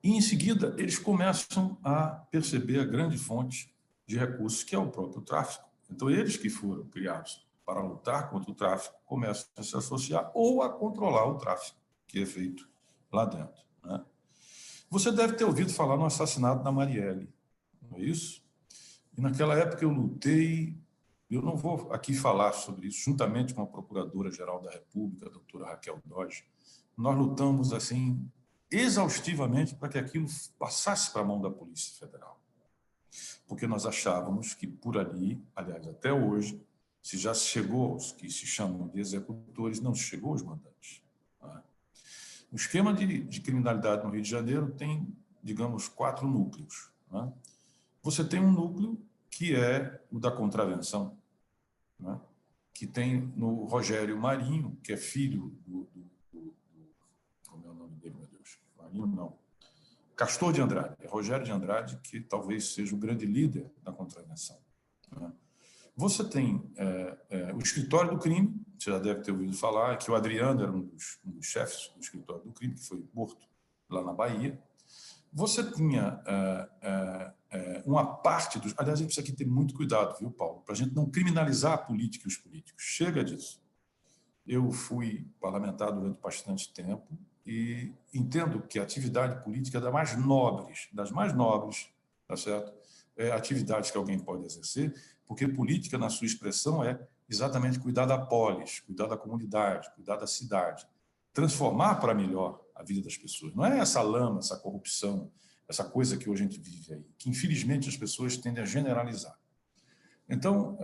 em seguida, eles começam a perceber a grande fonte de recursos, que é o próprio tráfico. Então, eles que foram criados para lutar contra o tráfico começam a se associar ou a controlar o tráfico que é feito lá dentro. Né? Você deve ter ouvido falar no assassinato da Marielle, não é isso? E naquela época eu lutei, eu não vou aqui falar sobre isso, juntamente com a Procuradora-Geral da República, a doutora Raquel Dodge, nós lutamos assim exaustivamente para que aquilo passasse para a mão da Polícia Federal. Porque nós achávamos que por ali, aliás, até hoje, se já chegou aos que se chamam de executores, não se chegou aos mandantes. Né? O esquema de criminalidade no Rio de Janeiro tem, digamos, 4 núcleos. Né? Você tem um núcleo que é o da contravenção, né? Que tem no Rogério Marinho, que é filho como é o nome dele, meu Deus? Marinho, não. Castor de Andrade. É Rogério de Andrade, que talvez seja o grande líder da contravenção. Né? Você tem o escritório do crime, você já deve ter ouvido falar, que o Adriano era um dos chefes do escritório do crime, que foi morto lá na Bahia. Você tinha uma parte dos... Aliás, a gente precisa aqui ter muito cuidado, viu, Paulo? Para a gente não criminalizar a política e os políticos. Chega disso. Eu fui parlamentar durante bastante tempo e entendo que a atividade política é das mais nobres, tá certo? Atividades que alguém pode exercer, porque política, na sua expressão, é exatamente cuidar da polis, cuidar da comunidade, cuidar da cidade, transformar para melhor a vida das pessoas. Não é essa lama, essa corrupção, essa coisa que hoje a gente vive aí, que infelizmente as pessoas tendem a generalizar. Então,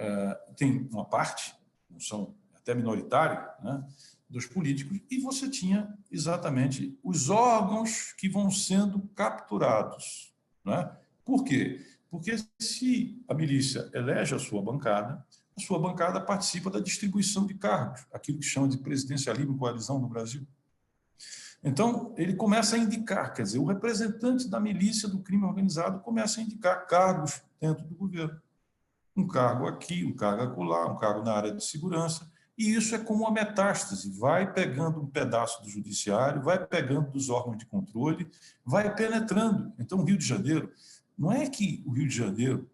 tem uma parte, não são até minoritária, né, dos políticos, e você tinha exatamente os órgãos que vão sendo capturados. Né? Por quê? Porque se a milícia elege a sua bancada participa da distribuição de cargos, aquilo que chama de presidencialismo e coalizão no Brasil. Então, ele começa a indicar, quer dizer, o representante da milícia do crime organizado começa a indicar cargos dentro do governo. Um cargo aqui, um cargo acolá, um cargo na área de segurança, e isso é como uma metástase, vai pegando um pedaço do judiciário, vai pegando dos órgãos de controle, vai penetrando. Então, o Rio de Janeiro, não é que o Rio de Janeiro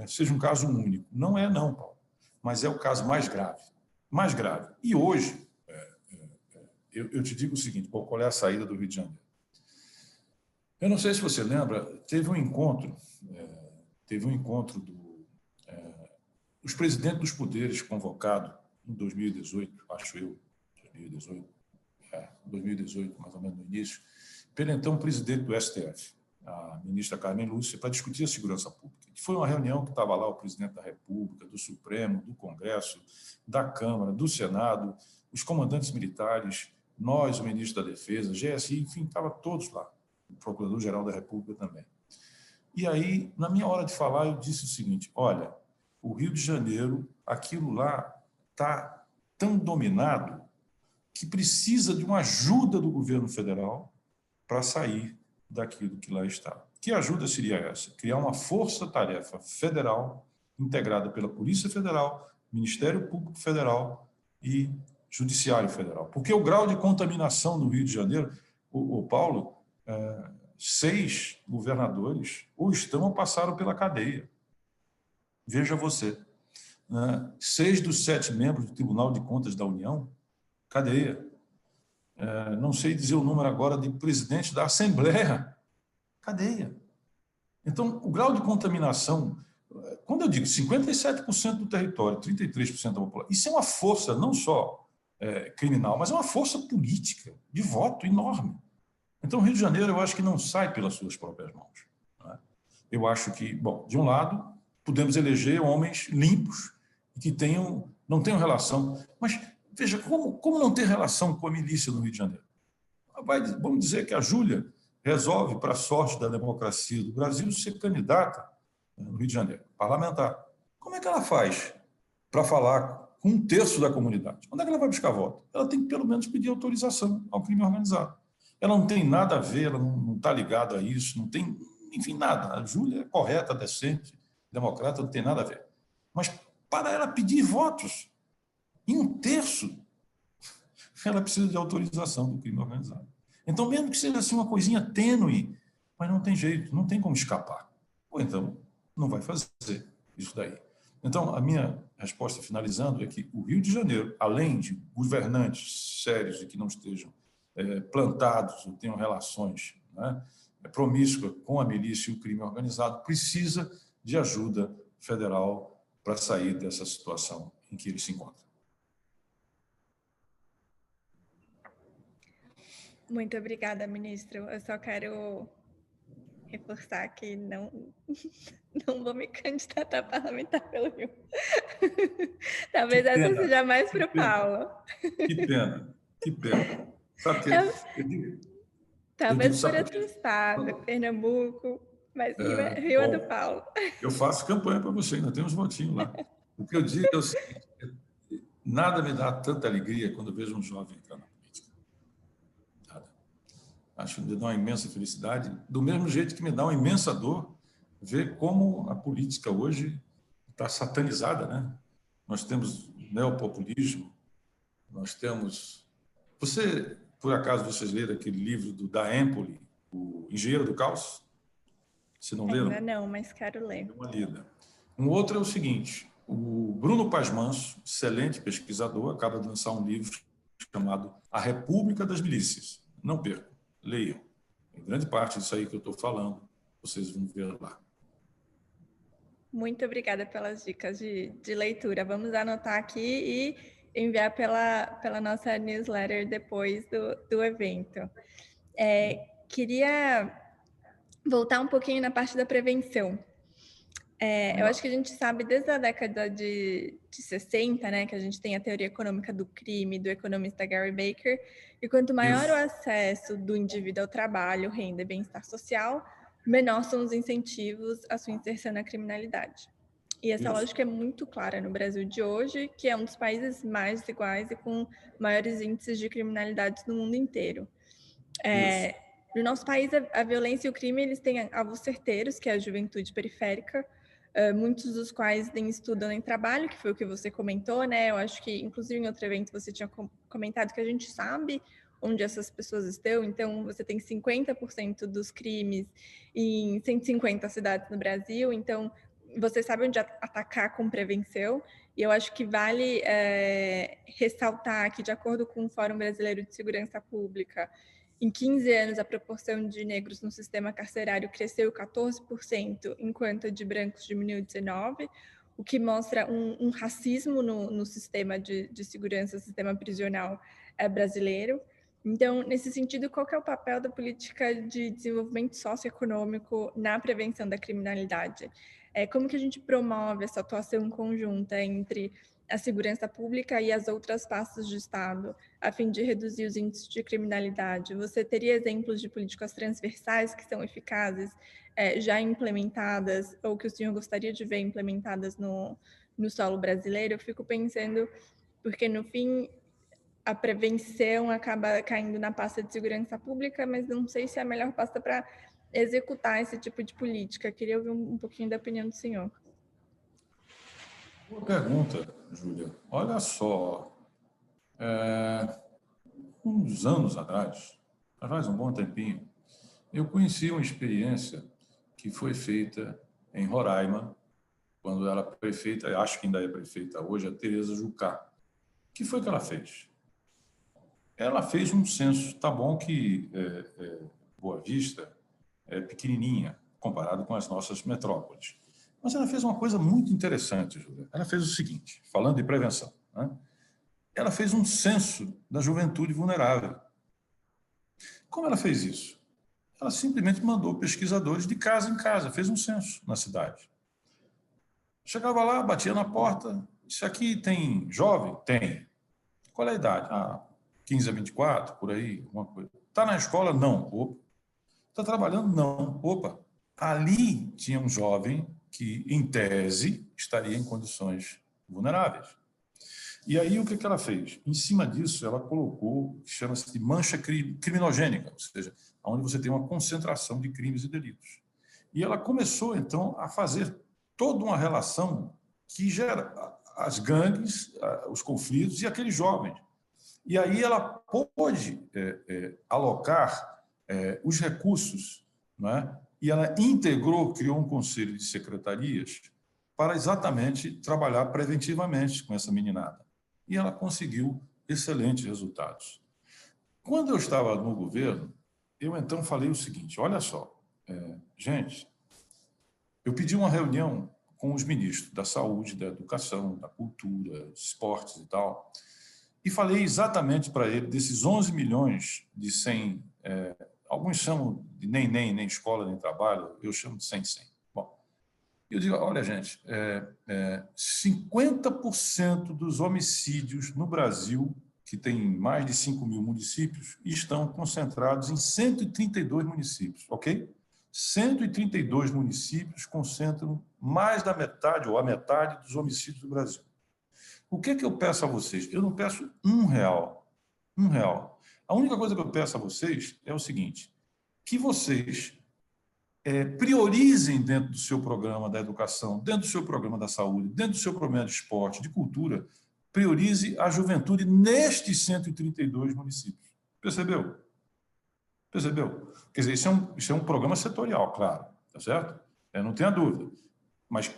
seja um caso único, não é não, Paulo, mas é o caso mais grave. mais grave. E hoje, eu te digo o seguinte, qual é a saída do Rio de Janeiro? Eu não sei se você lembra, teve um encontro dos presidentes dos poderes convocado em 2018, acho eu, 2018, mais ou menos no início, pelo então presidente do STF, a ministra Carmen Lúcia, para discutir a segurança pública. Foi uma reunião que estava lá o presidente da República, do Supremo, do Congresso, da Câmara, do Senado, os comandantes militares, nós, o ministro da Defesa, GSI, enfim, estava todos lá, o Procurador-Geral da República também. E aí, na minha hora de falar, eu disse o seguinte, olha, o Rio de Janeiro, aquilo lá está tão dominado que precisa de uma ajuda do governo federal para sair daquilo que lá está. Que ajuda seria essa? Criar uma força-tarefa federal integrada pela Polícia Federal, Ministério Público Federal e Judiciário Federal. Porque o grau de contaminação no Rio de Janeiro, o Paulo, 6 governadores ou estão ou passaram pela cadeia. Veja você, 6 dos 7 membros do Tribunal de Contas da União, cadeia. Não sei dizer o número agora de presidente da Assembleia, cadeia. Então, o grau de contaminação, quando eu digo 57% do território, 33% da população, isso é uma força não só criminal, mas é uma força política, de voto enorme. Então, o Rio de Janeiro, eu acho que não sai pelas suas próprias mãos. Né? Eu acho que, bom, de um lado, podemos eleger homens limpos que não tenham relação, mas veja, como não ter relação com a milícia no Rio de Janeiro? Vamos dizer que a Júlia resolve, para a sorte da democracia do Brasil, ser candidata no Rio de Janeiro, parlamentar. Como é que ela faz para falar com 1/3 da comunidade? Onde é que ela vai buscar voto? Ela tem que, pelo menos, pedir autorização ao crime organizado. Ela não tem nada a ver, ela não está ligada a isso, não tem, enfim, nada. A Júlia é correta, decente, democrata, não tem nada a ver. Mas para ela pedir votos, em 1/3, ela precisa de autorização do crime organizado. Então, mesmo que seja assim uma coisinha tênue, mas não tem jeito, não tem como escapar. Ou então, não vai fazer isso daí. Então, a minha resposta, finalizando, é que o Rio de Janeiro, além de governantes sérios e que não estejam plantados ou tenham relações promíscuas com a milícia e o crime organizado, precisa de ajuda federal para sair dessa situação em que ele se encontra. Muito obrigada, ministro. Eu só quero reforçar que não vou me candidatar a parlamentar pelo Rio. Talvez essa seja mais para o Paulo. Que pena. Sabe que talvez por outro estado, Pernambuco, mas Rio é do Paulo. Eu faço campanha para você, ainda tem uns votinhos lá. O que eu digo é o seguinte, nada me dá tanta alegria quando eu vejo um jovem entrar na política. Nada. Acho que me dá uma imensa felicidade, do mesmo jeito que me dá uma imensa dor ver como a política hoje está satanizada, né? Nós temos neopopulismo, nós temos... Por acaso, vocês leram aquele livro da Empoli, O Engenheiro do Caos? Você não leram? Ainda não, mas quero ler. Dê uma lida. Um outro é o seguinte, o Bruno Paz Manso, excelente pesquisador, acaba de lançar um livro chamado A República das Milícias. Não percam, leiam. Em grande parte disso aí que eu estou falando, vocês vão ver lá. Muito obrigada pelas dicas de leitura. Vamos anotar aqui e enviar pela nossa newsletter depois do evento. Queria voltar um pouquinho na parte da prevenção. Eu acho que a gente sabe desde a década de 60, né, que a gente tem a teoria econômica do crime, do economista Gary Baker, e quanto maior o acesso do indivíduo ao trabalho, renda e bem-estar social, menor são os incentivos à sua inserção na criminalidade. E essa lógica é muito clara no Brasil de hoje, que é um dos países mais desiguais e com maiores índices de criminalidade no mundo inteiro. No nosso país, a violência e o crime eles têm alvos certeiros, que é a juventude periférica, muitos dos quais nem estudam nem trabalham, que foi o que você comentou, né? Eu acho que, inclusive, em outro evento você tinha comentado que a gente sabe onde essas pessoas estão. Então, você tem 50% dos crimes em 150 cidades no Brasil. Então, você sabe onde atacar com prevenção, e eu acho que vale ressaltar que, de acordo com o Fórum Brasileiro de Segurança Pública, em 15 anos, a proporção de negros no sistema carcerário cresceu 14%, enquanto a de brancos diminuiu 19%, o que mostra um racismo no sistema de segurança, sistema prisional brasileiro. Então, nesse sentido, qual que é o papel da política de desenvolvimento socioeconômico na prevenção da criminalidade? Como que a gente promove essa atuação conjunta entre a segurança pública e as outras pastas de Estado, a fim de reduzir os índices de criminalidade? Você teria exemplos de políticas transversais que são eficazes, já implementadas, ou que o senhor gostaria de ver implementadas no solo brasileiro? Eu fico pensando, porque no fim a prevenção acaba caindo na pasta de segurança pública, mas não sei se é a melhor pasta para executar esse tipo de política. Queria ouvir um pouquinho da opinião do senhor. Boa pergunta, Júlia. Olha só, uns anos atrás, faz um bom tempinho, eu conheci uma experiência que foi feita em Roraima, quando ela era prefeita, acho que ainda é prefeita hoje, a Tereza Jucá. O que foi que ela fez? Ela fez um censo. Tá bom que Boa Vista é pequenininha, comparado com as nossas metrópoles. Mas ela fez uma coisa muito interessante, Júlia. Ela fez o seguinte, falando de prevenção, né? Ela fez um censo da juventude vulnerável. Como ela fez isso? Ela simplesmente mandou pesquisadores de casa em casa, fez um censo na cidade. Chegava lá, batia na porta, isso aqui tem jovem? Tem. Qual é a idade? 15 a 24, por aí, alguma coisa. Está na escola? Não. Opa. Está trabalhando? Não. Opa. Ali tinha um jovem que, em tese, estaria em condições vulneráveis. E aí, o que ela fez? Em cima disso, ela colocou o que chama-se de mancha criminogênica, ou seja, onde você tem uma concentração de crimes e delitos. E ela começou, então, a fazer toda uma relação que gera as gangues, os conflitos e aqueles jovens. E aí ela pôde alocar os recursos, né? E ela integrou, criou um conselho de secretarias para exatamente trabalhar preventivamente com essa meninada. E ela conseguiu excelentes resultados. Quando eu estava no governo, eu então falei o seguinte, olha só, gente, eu pedi uma reunião com os ministros da Saúde, da Educação, da Cultura, Esportes e tal, e falei exatamente para ele desses 11 milhões de 100, alguns chamam de nem escola, nem trabalho, eu chamo de 100. Bom, eu digo, olha, gente, 50% dos homicídios no Brasil, que tem mais de 5 mil municípios, estão concentrados em 132 municípios, ok? 132 municípios concentram mais da metade ou a metade dos homicídios do Brasil. O que eu peço a vocês? Eu não peço R$1. R$1. A única coisa que eu peço a vocês é o seguinte, que vocês priorizem dentro do seu programa da educação, dentro do seu programa da saúde, dentro do seu programa de esporte, de cultura, priorize a juventude nestes 132 municípios. Percebeu? Percebeu? Quer dizer, isso é um programa setorial, claro, tá certo? Não tenha dúvida. Mas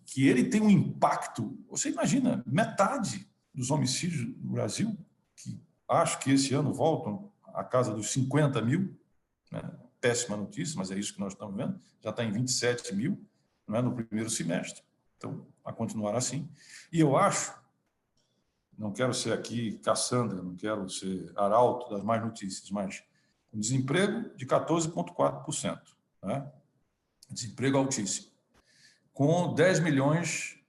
que ele tem um impacto, você imagina, metade dos homicídios no Brasil, que acho que esse ano voltam à casa dos 50 mil, né? Péssima notícia, mas é isso que nós estamos vendo, já está em 27 mil, não é, no primeiro semestre, então, a continuar assim. E eu acho, não quero ser aqui Cassandra, não quero ser arauto das más notícias, mas um desemprego de 14,4%, né? Desemprego altíssimo, com 10 milhões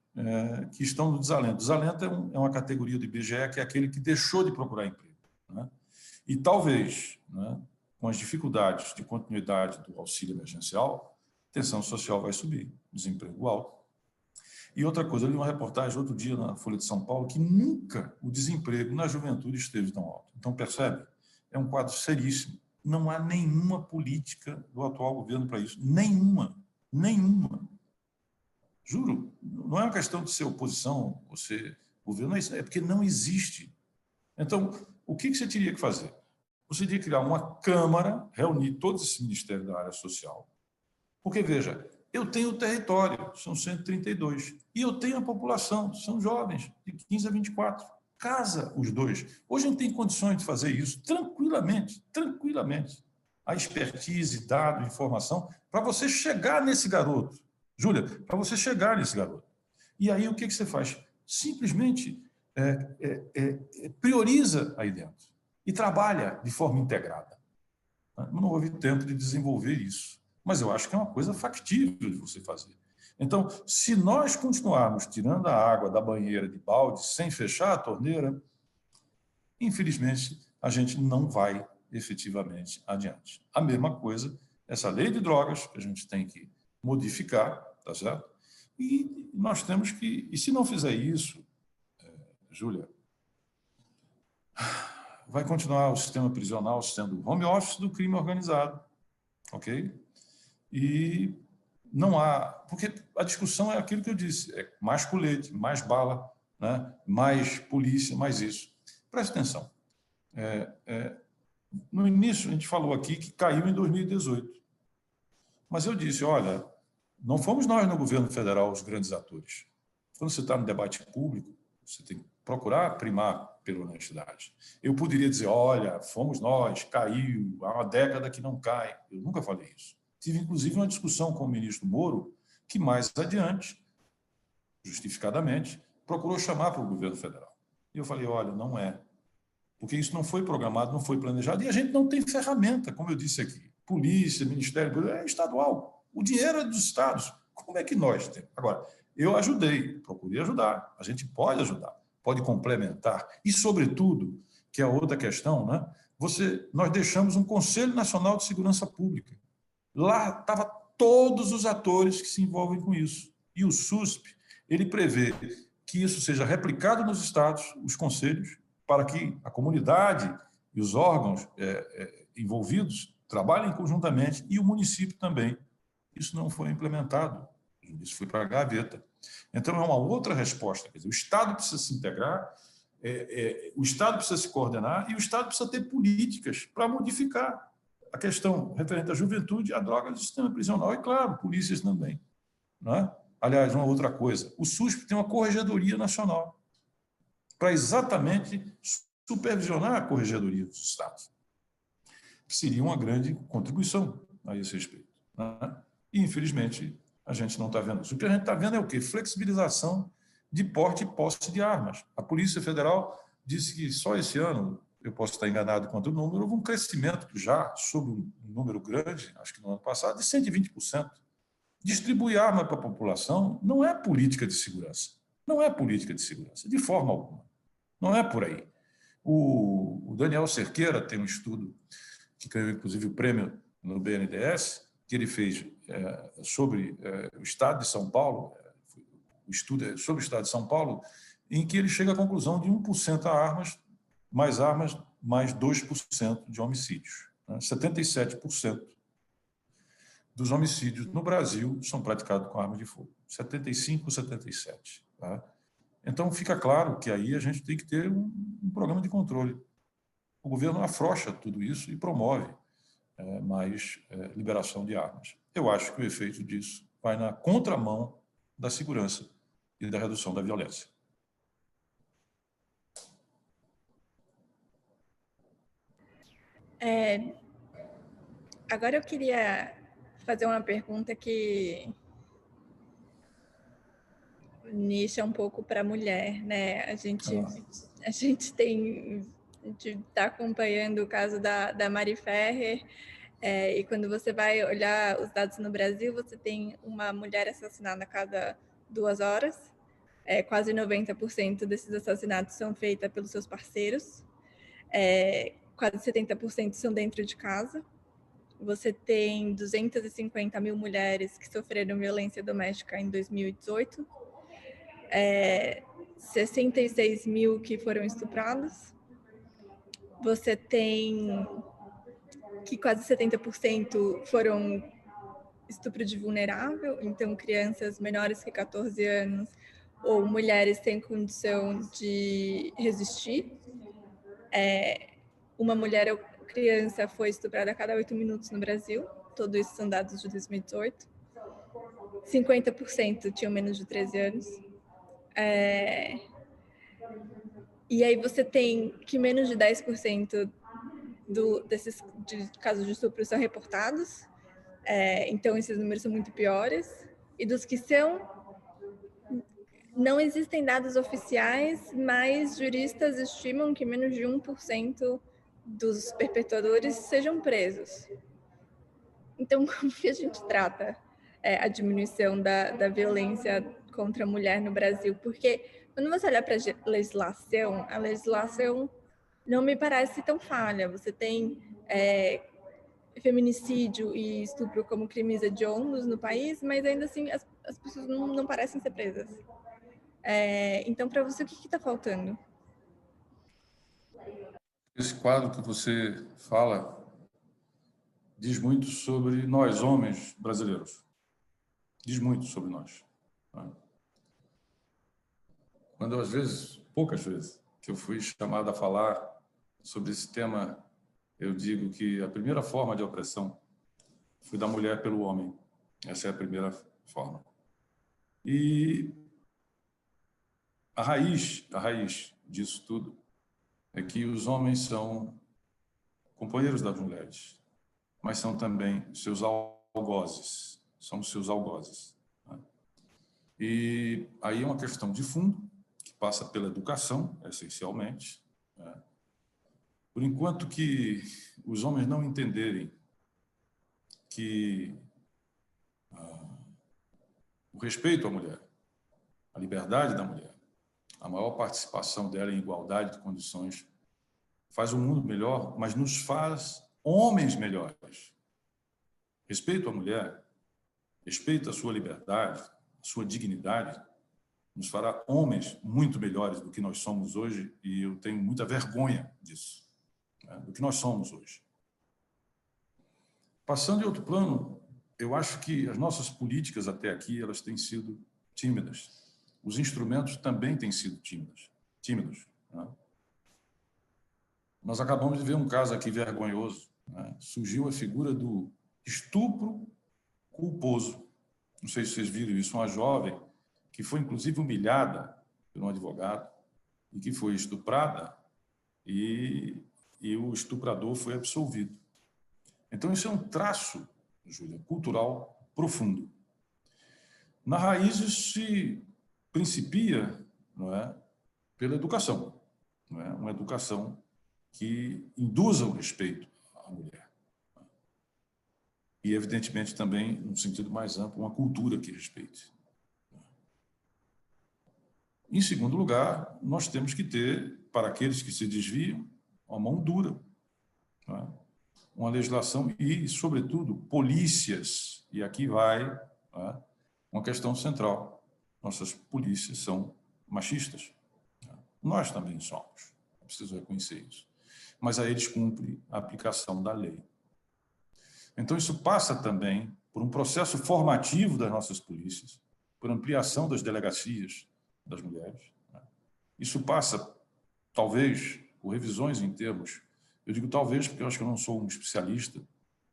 que estão no desalento. Desalento é uma categoria do IBGE que é aquele que deixou de procurar emprego, né? E talvez, né, com as dificuldades de continuidade do auxílio emergencial, a tensão social vai subir, desemprego alto. E outra coisa, eu li uma reportagem outro dia na Folha de São Paulo que nunca o desemprego na juventude esteve tão alto. Então, percebe? É um quadro seríssimo. Não há nenhuma política do atual governo para isso. Nenhuma. Juro, não é uma questão de ser oposição ou ser governo, é porque não existe. Então, o que você teria que fazer? Você teria que criar uma Câmara, reunir todos esses ministérios da área social. Porque, veja, Eu tenho o território, são 132. E eu tenho a população, são jovens, de 15 a 24. Casa os dois. Hoje a gente tem condições de fazer isso tranquilamente, tranquilamente. A expertise, dado, informação, para você chegar nesse garoto. Júlia, para você chegar nesse garoto. E aí o que você faz? Simplesmente prioriza aí dentro e trabalha de forma integrada. Não houve tempo de desenvolver isso, mas eu acho que é uma coisa factível de você fazer. Então, se nós continuarmos tirando a água da banheira de balde sem fechar a torneira, infelizmente, a gente não vai efetivamente adiante. A mesma coisa, essa lei de drogas, que a gente tem que modificar, tá certo? E nós temos que... E se não fizer isso, Júlia, vai continuar o sistema prisional sendo home office do crime organizado, ok? E não há... Porque a discussão é aquilo que eu disse, é mais colete, mais bala, né? Mais polícia, mais isso. Preste atenção. No início, a gente falou aqui que caiu em 2018. Mas eu disse, olha, não fomos nós no governo federal os grandes atores. Quando você está no debate público, você tem que procurar primar pela honestidade. Eu poderia dizer, olha, fomos nós, caiu, há uma década que não cai. Eu nunca falei isso. Tive, inclusive, uma discussão com o ministro Moro, que mais adiante, justificadamente, procurou chamar para o governo federal. E eu falei, olha, não é. Porque isso não foi programado, não foi planejado, e a gente não tem ferramenta, como eu disse aqui. Polícia, Ministério, é estadual. O dinheiro é dos estados. Como é que nós temos? Agora, eu ajudei, procurei ajudar. A gente pode ajudar, pode complementar. E, sobretudo, que é a outra questão, né? Nós deixamos um Conselho Nacional de Segurança Pública. Lá estavam todos os atores que se envolvem com isso. E o SUSP, ele prevê que isso seja replicado nos estados, os conselhos, para que a comunidade e os órgãos envolvidos trabalhem conjuntamente, e o município também. Isso não foi implementado, isso foi para a gaveta. Então, é uma outra resposta. Quer dizer, o Estado precisa se integrar, o Estado precisa se coordenar e o Estado precisa ter políticas para modificar a questão referente à juventude, à droga do sistema prisional e, claro, polícias também. Não é? Aliás, uma outra coisa, o SUSP tem uma corregedoria nacional para exatamente supervisionar a corregedoria dos estados, que seria uma grande contribuição a esse respeito. Né? E, infelizmente, a gente não está vendo isso. O que a gente está vendo é o quê? Flexibilização de porte e posse de armas. A Polícia Federal disse que só esse ano, eu posso estar enganado quanto ao número, houve um crescimento já sobre um número grande, acho que no ano passado, de 120%. Distribuir arma para a população não é política de segurança. Não é política de segurança, de forma alguma. Não é por aí. O Daniel Cerqueira tem um estudo que ganhou, inclusive, o prêmio no BNDES, que ele fez sobre o Estado de São Paulo, o estudo é sobre o Estado de São Paulo, em que ele chega à conclusão de 1% a armas, mais 2% de homicídios. 77% dos homicídios no Brasil são praticados com arma de fogo. 75, 77. Tá? Então, fica claro que aí a gente tem que ter um programa de controle. O governo afrouxa tudo isso e promove mais liberação de armas. Eu acho que o efeito disso vai na contramão da segurança e da redução da violência. Agora eu queria fazer uma pergunta que nicha um pouco para a mulher, né? A gente está acompanhando o caso da Mari Ferrer, e quando você vai olhar os dados no Brasil, você tem uma mulher assassinada a cada 2 horas. Quase 90% desses assassinatos são feitos pelos seus parceiros. Quase 70% são dentro de casa. Você tem 250 mil mulheres que sofreram violência doméstica em 2018. 66 mil que foram estuprados. Você tem que quase 70% foram estupro de vulnerável, então crianças menores que 14 anos ou mulheres sem condição de resistir. Uma mulher ou criança foi estuprada a cada 8 minutos no Brasil, todos isso são dados de 2018. 50% tinham menos de 13 anos. E aí você tem que menos de 10% desses casos de estupro são reportados. Então, esses números são muito piores. E dos que são, não existem dados oficiais, mas juristas estimam que menos de 1% dos perpetuadores sejam presos. Então, como que a gente trata a diminuição da violência contra a mulher no Brasil? Porque quando você olha para a legislação não me parece tão falha. Você tem feminicídio e estupro como crimes hediondos no país, mas ainda assim as pessoas não parecem ser presas. Então, para você, o que está faltando? Esse quadro que você fala diz muito sobre nós, homens brasileiros. Diz muito sobre nós. Quando, às vezes, poucas vezes, que eu fui chamado a falar sobre esse tema, eu digo que a primeira forma de opressão foi da mulher pelo homem. Essa é a primeira forma. E a raiz disso tudo é que os homens são companheiros das mulheres, mas são também seus algozes, são seus algozes. E aí é uma questão de fundo, que passa pela educação, essencialmente. Por enquanto que os homens não entenderem que o respeito à mulher, a liberdade da mulher, a maior participação dela em igualdade de condições faz o mundo melhor, mas nos faz homens melhores. Respeito à mulher, respeito à sua liberdade, à sua dignidade, nos fará homens muito melhores do que nós somos hoje, e eu tenho muita vergonha disso, do que nós somos hoje. Passando em outro plano, eu acho que as nossas políticas até aqui, elas têm sido tímidas. Os instrumentos também têm sido tímidos. Nós acabamos de ver um caso aqui vergonhoso. Surgiu a figura do estupro culposo. Não sei se vocês viram isso, uma jovem que foi, inclusive, humilhada por um advogado e que foi estuprada e o estuprador foi absolvido. Então, isso é um traço, Júlia, cultural profundo. Na raiz, isso se principia, não é, pela educação, não é? Uma educação que induza o respeito à mulher. E, evidentemente, também, num sentido mais amplo, uma cultura que respeite. Em segundo lugar, nós temos que ter, para aqueles que se desviam, uma mão dura, não é? Uma legislação e, sobretudo, polícias. E aqui vai, não é, uma questão central. Nossas polícias são machistas. Nós também somos. É preciso reconhecer isso. Mas a eles cumpre a aplicação da lei. Então, isso passa também por um processo formativo das nossas polícias, por ampliação das delegacias das mulheres. Isso passa, talvez, por revisões em termos, eu digo talvez porque eu acho que eu não sou um especialista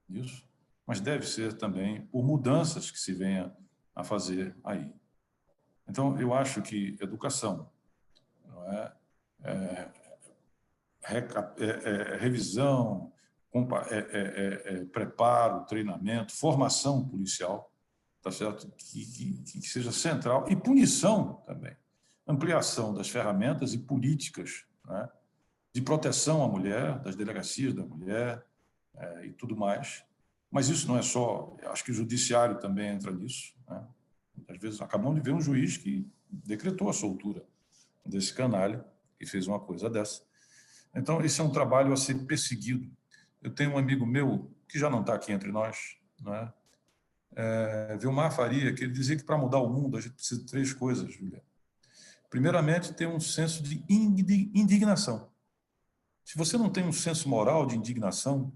nisso, mas deve ser também por mudanças que se venha a fazer aí. Então, eu acho que educação, não é, revisão, preparo, treinamento, formação policial, tá certo? Que seja central, e punição também, ampliação das ferramentas e políticas, né, de proteção à mulher, das delegacias da mulher e tudo mais. Mas isso não é só, acho que o judiciário também entra nisso, né? Às vezes acabamos de ver um juiz que decretou a soltura desse canalha que fez uma coisa dessa. Então, esse é um trabalho a ser perseguido. Eu tenho um amigo meu, que já não está aqui entre nós, né? Vilmar Faria, que ele dizia que para mudar o mundo a gente precisa de 3 coisas, Julia. Primeiramente, ter um senso de indignação. Se você não tem um senso moral de indignação,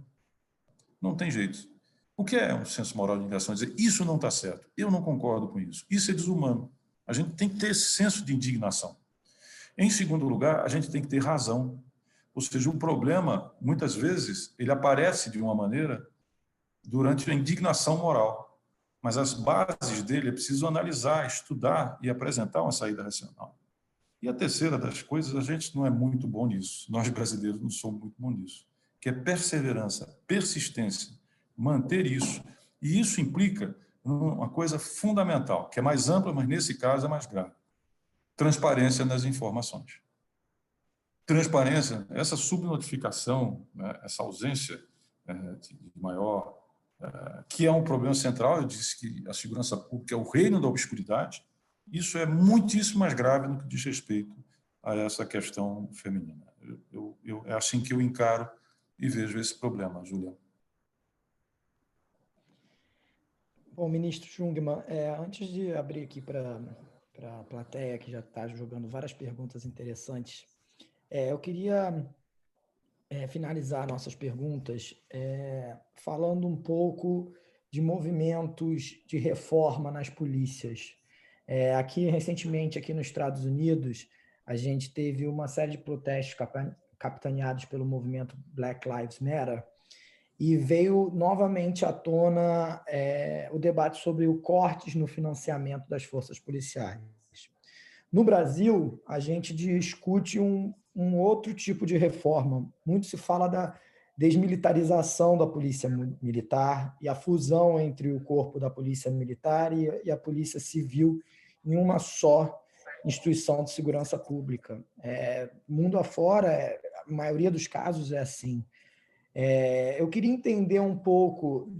não tem jeito. O que é um senso moral de indignação? Dizer, isso não está certo, eu não concordo com isso, isso é desumano. A gente tem que ter esse senso de indignação. Em segundo lugar, a gente tem que ter razão. Ou seja, o problema, muitas vezes, ele aparece de uma maneira durante a indignação moral. mas as bases dele é preciso analisar, estudar e apresentar uma saída racional. E a terceira das coisas, a gente não é muito bom nisso, nós brasileiros não somos muito bons nisso, que é perseverança, persistência, manter isso. E isso implica uma coisa fundamental, que é mais ampla, mas nesse caso é mais grave: transparência nas informações. Transparência, essa subnotificação, né, essa ausência de maior, que é um problema central. Eu disse que a segurança pública é o reino da obscuridade. Isso é muitíssimo mais grave no que diz respeito a essa questão feminina. É assim que eu encaro e vejo esse problema, Júlia. Bom, ministro Jungmann, antes de abrir aqui para a plateia, que já está jogando várias perguntas interessantes, eu queria finalizar nossas perguntas falando um pouco de movimentos de reforma nas polícias. Aqui, recentemente, aqui nos Estados Unidos, a gente teve uma série de protestos capitaneados pelo movimento Black Lives Matter, e veio novamente à tona o debate sobre o cortes no financiamento das forças policiais. No Brasil, a gente discute um outro tipo de reforma. Muito se fala da desmilitarização da polícia militar e a fusão entre o corpo da polícia militar e a polícia civil em uma só instituição de segurança pública. Mundo afora, a maioria dos casos é assim. Eu queria entender um pouco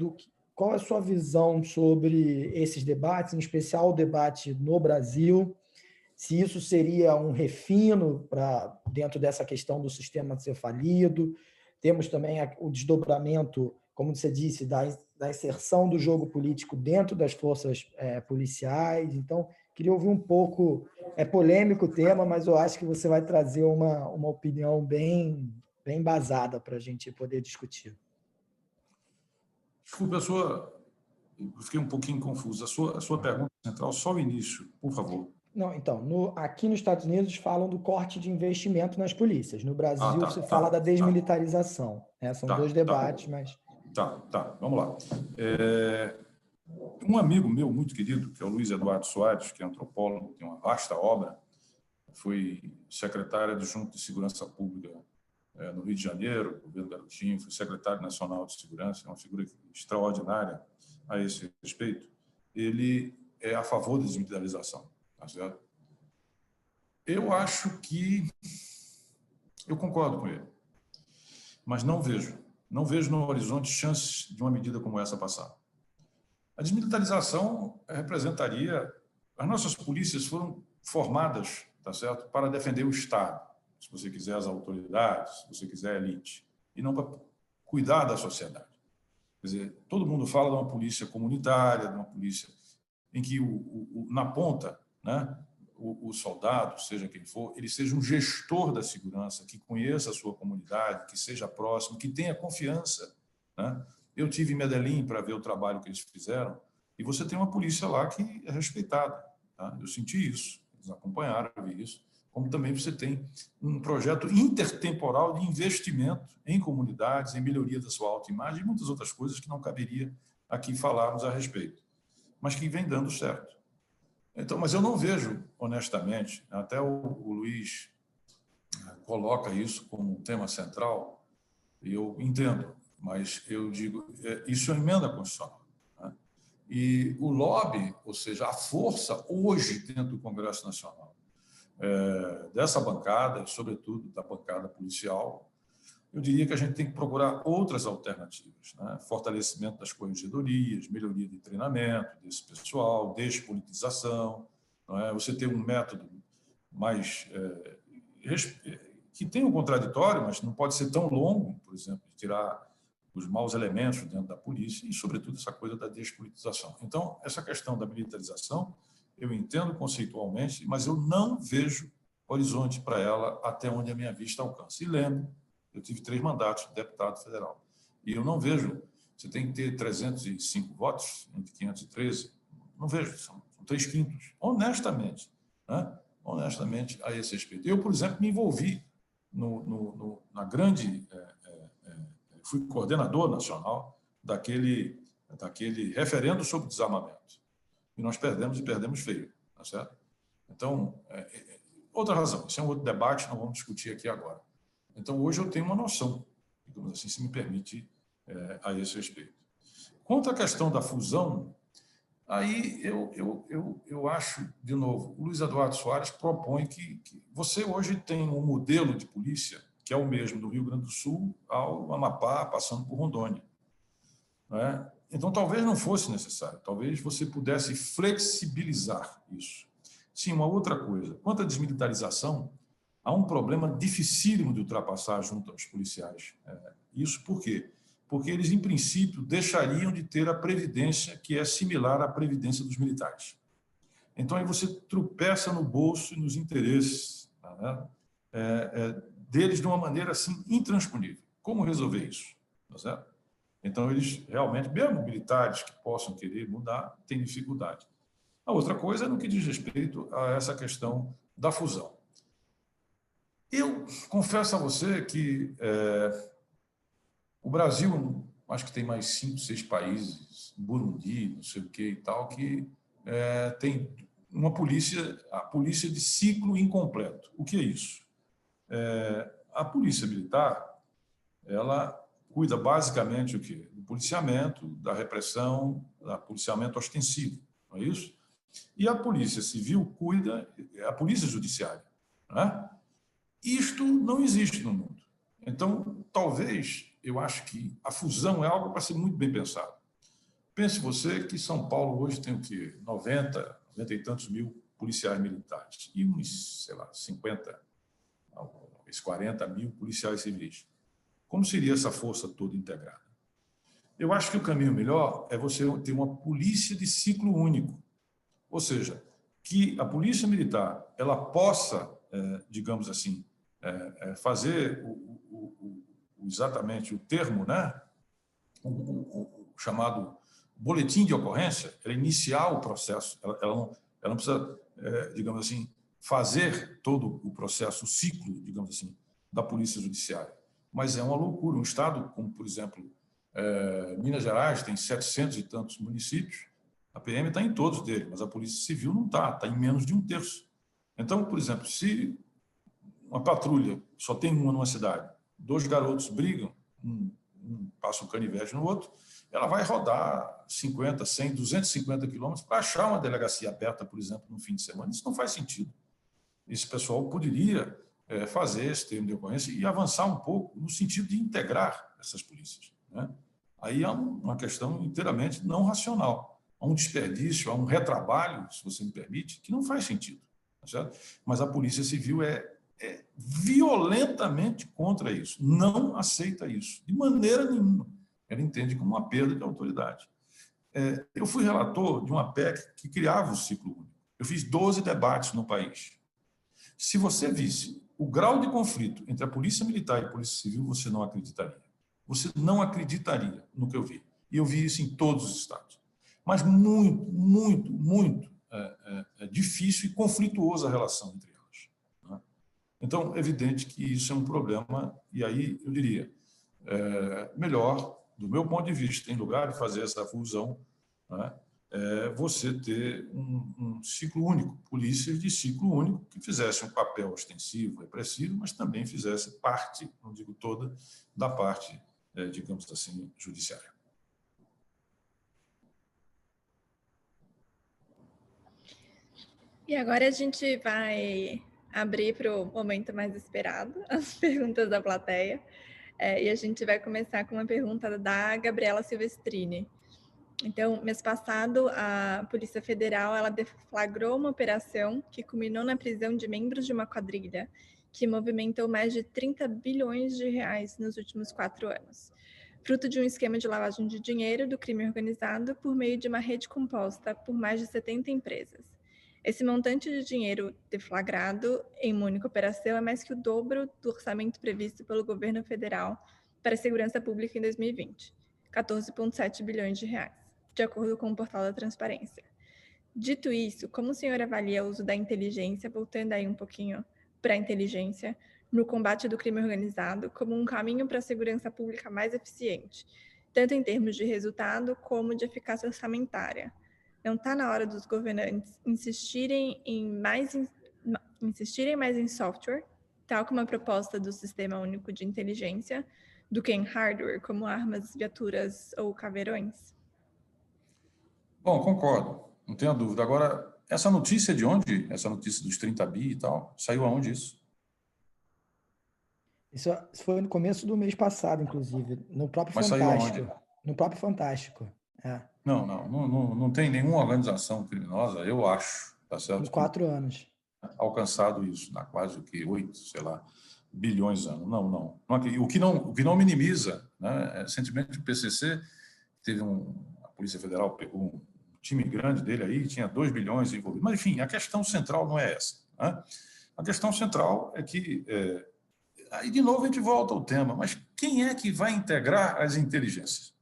qual é a sua visão sobre esses debates, em especial o debate no Brasil, se isso seria um refino dentro dessa questão do sistema ser falido. Temos também o desdobramento, como você disse, da inserção do jogo político dentro das forças policiais. Então, queria ouvir um pouco, é polêmico o tema, mas eu acho que você vai trazer uma opinião bem embasada para a gente poder discutir. Desculpe, eu fiquei um pouquinho confuso. A sua pergunta central, só o início, por favor. Não, então, aqui nos Estados Unidos falam do corte de investimento nas polícias. No Brasil se fala da desmilitarização. São dois debates, mas... Vamos lá. Um amigo meu muito querido, que é o Luiz Eduardo Soares, que é antropólogo, tem uma vasta obra, foi secretário adjunto de Segurança Pública no Rio de Janeiro, governo Garotinho, foi secretário nacional de segurança, é uma figura extraordinária a esse respeito. Ele é a favor da desmilitarização. Tá certo? Eu acho que... Eu concordo com ele, mas não vejo no horizonte chances de uma medida como essa passar. A desmilitarização representaria... As nossas polícias foram formadas, tá certo, para defender o Estado, se você quiser as autoridades, se você quiser a elite, e não para cuidar da sociedade. Quer dizer, todo mundo fala de uma polícia comunitária, de uma polícia em que na ponta, né, o soldado, seja quem for, ele seja um gestor da segurança, que conheça a sua comunidade, que seja próximo, que tenha confiança, né? Eu tive em Medellín para ver o trabalho que eles fizeram, e você tem uma polícia lá que é respeitada. Tá? Eu senti isso, eles acompanharam, eu vi isso. Como também você tem um projeto intertemporal de investimento em comunidades, em melhoria da sua autoimagem e muitas outras coisas que não caberia aqui falarmos a respeito, mas que vem dando certo. Então, mas eu não vejo, honestamente, até o Luiz coloca isso como um tema central, e eu entendo, mas eu digo, isso é emenda constitucional. Né? E o lobby, ou seja, a força hoje dentro do Congresso Nacional, dessa bancada, sobretudo da bancada policial, eu diria que a gente tem que procurar outras alternativas, né? Fortalecimento das corregedorias, melhoria de treinamento desse pessoal, despolitização, não é? Você ter um método mais que tem um contraditório, mas não pode ser tão longo, por exemplo, de tirar os maus elementos dentro da polícia e, sobretudo, essa coisa da despolitização. Então, essa questão da militarização, eu entendo conceitualmente, mas eu não vejo horizonte para ela até onde a minha vista alcança. E lembro, eu tive 3 mandatos de deputado federal. E eu não vejo... Você tem que ter 305 votos entre 513. Não vejo, são 3/5. Honestamente. Né? Honestamente, a esse respeito. Eu, por exemplo, me envolvi na grande... fui coordenador nacional daquele daquele referendo sobre desarmamento. E nós perdemos, e perdemos feio, tá certo? Então, outra razão, isso é um outro debate, não vamos discutir aqui agora. Então, hoje eu tenho uma noção, digamos assim, se me permite, a esse respeito. Quanto à questão da fusão, aí eu acho, de novo, o Luiz Eduardo Soares propõe que você hoje tem um modelo de polícia que é o mesmo do Rio Grande do Sul ao Amapá, passando por Rondônia. Não é? Então, talvez não fosse necessário, talvez você pudesse flexibilizar isso. Sim, uma outra coisa, quanto à desmilitarização, há um problema dificílimo de ultrapassar junto aos policiais. Isso por quê? Porque eles, em princípio, deixariam de ter a previdência que é similar à previdência dos militares. Então, aí você tropeça no bolso e nos interesses, né, deles de uma maneira assim intransponível. Como resolver isso? Tá certo? Então, eles realmente, mesmo militares que possam querer mudar, têm dificuldade. A outra coisa é no que diz respeito a essa questão da fusão. Eu confesso a você que o Brasil, acho que tem mais 5, 6 países, Burundi, não sei o que e tal, que tem uma polícia, a polícia de ciclo incompleto. O que é isso? A polícia militar, ela cuida basicamente o quê? Do policiamento, da repressão, do policiamento ostensivo, não é isso? E a polícia civil cuida, a polícia judiciária, né? Isto não existe no mundo. Então, talvez, eu acho que a fusão é algo para ser muito bem pensado. Pense você que São Paulo hoje tem o quê? 90 e tantos mil policiais militares e uns, sei lá, 50, uns 40 mil policiais civis. Como seria essa força toda integrada? Eu acho que o caminho melhor é você ter uma polícia de ciclo único, ou seja, que a polícia militar ela possa, digamos assim, fazer exatamente o termo, né? O chamado boletim de ocorrência, ela iniciar o processo, ela não precisa, digamos assim, fazer todo o processo, o ciclo, digamos assim, da polícia judiciária. Mas é uma loucura. Um estado como, por exemplo, Minas Gerais, tem 700 e tantos municípios, a PM está em todos deles, mas a Polícia Civil não está em menos de 1/3. Então, por exemplo, se uma patrulha só tem uma numa cidade, 2 garotos brigam, um passa um canivete no outro, ela vai rodar 50, 100, 250 quilômetros para achar uma delegacia aberta, por exemplo, no fim de semana. Isso não faz sentido. Esse pessoal poderia fazer esse termo de ocorrência e avançar um pouco no sentido de integrar essas polícias, né? Aí há uma questão inteiramente não racional. Há um desperdício, há um retrabalho, se você me permite, que não faz sentido. Tá certo? Mas a Polícia Civil é violentamente contra isso. Não aceita isso, de maneira nenhuma. Ela entende como uma perda de autoridade. Eu fui relator de uma PEC que criava o ciclo único. Eu fiz 12 debates no país. Se você visse o grau de conflito entre a Polícia Militar e a Polícia Civil, você não acreditaria. Você não acreditaria no que eu vi. E eu vi isso em todos os estados. Mas muito, muito, muito difícil e conflituosa a relação entre elas, né? Então, é evidente que isso é um problema, e aí eu diria, melhor, do meu ponto de vista, em lugar de fazer essa fusão, né, você ter um ciclo único, polícias de ciclo único, que fizesse um papel ostensivo, repressivo, mas também fizesse parte, não digo toda, da parte, digamos assim, judiciária. E agora a gente vai abrir para o momento mais esperado, as perguntas da plateia. E a gente vai começar com uma pergunta da Gabriela Silvestrini. Então, mês passado, a Polícia Federal ela deflagrou uma operação que culminou na prisão de membros de uma quadrilha que movimentou mais de 30 bilhões de reais nos últimos 4 anos, fruto de um esquema de lavagem de dinheiro do crime organizado por meio de uma rede composta por mais de 70 empresas. Esse montante de dinheiro deflagrado em uma única operação é mais que o dobro do orçamento previsto pelo governo federal para a segurança pública em 2020, 14,7 bilhões de reais, de acordo com o portal da Transparência. Dito isso, como o senhor avalia o uso da inteligência, voltando aí um pouquinho para a inteligência, no combate do crime organizado como um caminho para a segurança pública mais eficiente? tanto em termos de resultado como de eficácia orçamentária. Não está na hora dos governantes insistirem mais em software, tal como a proposta do Sistema Único de Inteligência, do que em hardware, como armas, viaturas ou caveirões? Bom, concordo, não tenho dúvida. Agora, essa notícia de onde? Essa notícia dos 30 bi e tal, saiu aonde isso? Isso foi no começo do mês passado, inclusive, no próprio Mas saiu Fantástico. aonde? No próprio Fantástico. Não tem nenhuma organização criminosa, eu acho, tá certo? Em 4 anos. Alcançado isso, na quase o que 8, sei lá, bilhões de anos. Não. O que não minimiza, né? Recentemente o PCC teve a Polícia Federal pegou um time grande dele aí, tinha 2 bilhões envolvidos. Mas, enfim, a questão central não é essa, né? A questão central é que, aí de novo a gente volta ao tema, mas quem é que vai integrar as inteligências?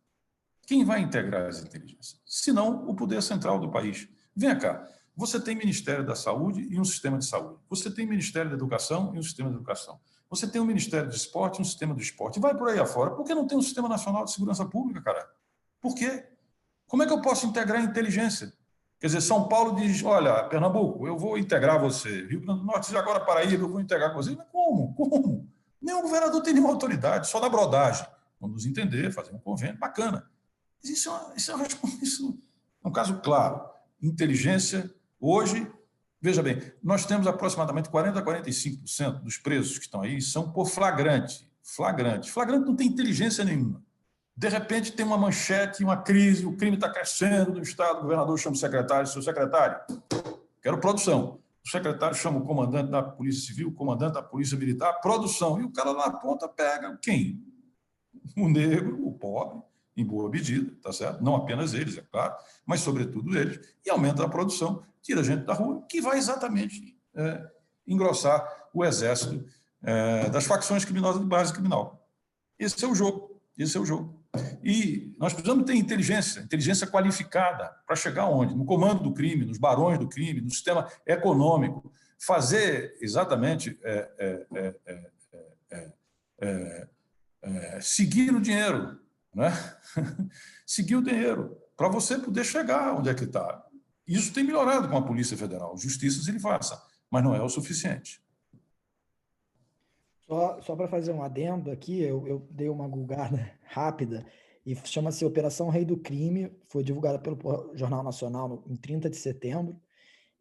Quem vai integrar as inteligências? Se não, o poder central do país. Venha cá, você tem Ministério da Saúde e um sistema de saúde. Você tem Ministério da Educação e um sistema de educação. Você tem um Ministério do Esporte e um sistema do esporte. Vai por aí afora. Por que não tem um Sistema Nacional de Segurança Pública, cara? Por quê? Como é que eu posso integrar a inteligência? Quer dizer, São Paulo diz, olha, Pernambuco, eu vou integrar você. Rio Grande do Norte diz, agora Paraíba, eu vou integrar com você. Mas como? Nenhum governador tem nenhuma autoridade, só na brodagem. Vamos nos entender, fazer um convênio, bacana. Mas isso é um caso claro. Inteligência, hoje, veja bem, nós temos aproximadamente 40% a 45% dos presos que estão aí são por flagrante. Flagrante não tem inteligência nenhuma. De repente tem uma manchete, uma crise, o crime está crescendo no Estado, o governador chama o secretário, seu secretário, quero produção. O secretário chama o comandante da Polícia Civil, o comandante da Polícia Militar, produção. E o cara lá na ponta pega quem? O negro, o pobre, em boa medida, tá certo? Não apenas eles, é claro, mas sobretudo eles, e aumenta a produção, tira a gente da rua, que vai exatamente engrossar o exército das facções criminosas de base criminal. Esse é o jogo. E nós precisamos ter inteligência qualificada para chegar onde? No comando do crime, nos barões do crime, no sistema econômico, fazer exatamente seguir o dinheiro, né? Seguir o dinheiro, para você poder chegar onde é que está. Isso tem melhorado com a Polícia Federal. Justiça se ele faça, mas não é o suficiente. Só para fazer um adendo aqui, eu dei uma gulgada rápida e chama-se Operação Rei do Crime, foi divulgada pelo Jornal Nacional em 30 de setembro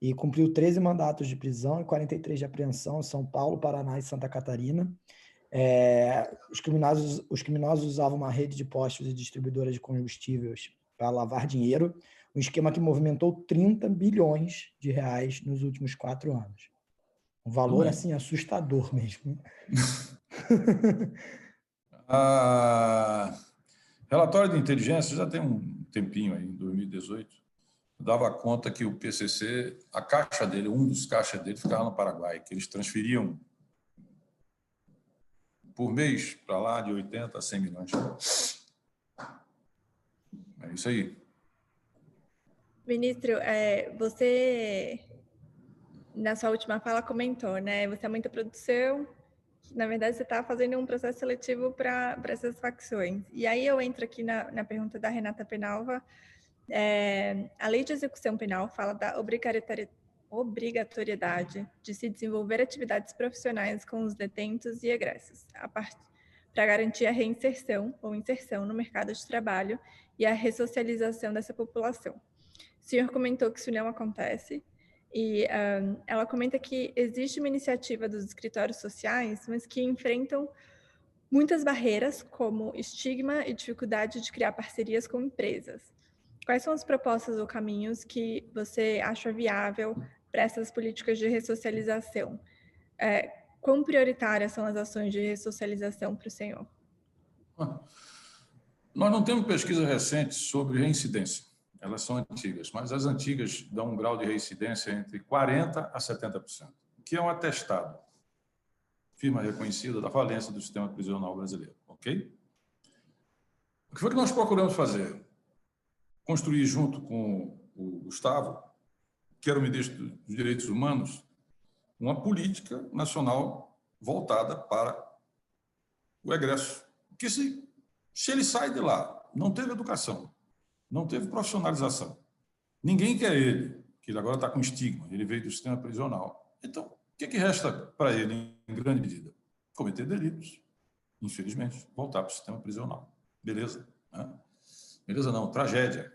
e cumpriu 13 mandatos de prisão e 43 de apreensão em São Paulo, Paraná e Santa Catarina. Os criminosos usavam uma rede de postos e distribuidoras de combustíveis para lavar dinheiro, um esquema que movimentou 30 bilhões de reais nos últimos 4 anos. Um valor, assim, assustador mesmo. Relatório de inteligência, já tem um tempinho aí, em 2018, dava conta que o PCC, a caixa dele, um dos caixas dele ficava no Paraguai, que eles transferiam por mês para lá de 80 a 100 milhões. É isso aí. Ministro, você, na sua última fala, comentou, né? Você é muita produção, na verdade, você está fazendo um processo seletivo para essas facções. E aí eu entro aqui na pergunta da Renata Penalva. A Lei de Execução Penal fala da obrigatoriedade de se desenvolver atividades profissionais com os detentos e egressos, para garantir a reinserção ou inserção no mercado de trabalho e a ressocialização dessa população. O senhor comentou que isso não acontece, e ela comenta que existe uma iniciativa dos escritórios sociais, mas que enfrentam muitas barreiras, como estigma e dificuldade de criar parcerias com empresas. Quais são as propostas ou caminhos que você acha viável para essas políticas de ressocialização? Quão prioritárias são as ações de ressocialização para o senhor? Nós não temos pesquisas recentes sobre reincidência. Elas são antigas, mas as antigas dão um grau de reincidência entre 40% a 70%, que é um atestado, firma reconhecida da falência do sistema prisional brasileiro, ok? O que foi que nós procuramos fazer? Construir junto com o Gustavo, que era o ministro dos Direitos Humanos, uma política nacional voltada para o egresso. Porque se ele sai de lá não teve educação, não teve profissionalização. Ninguém quer ele, que ele agora está com estigma, ele veio do sistema prisional. Então, o que resta para ele, em grande medida? Cometer delitos, infelizmente, voltar para o sistema prisional. Beleza? Né? Beleza não, tragédia.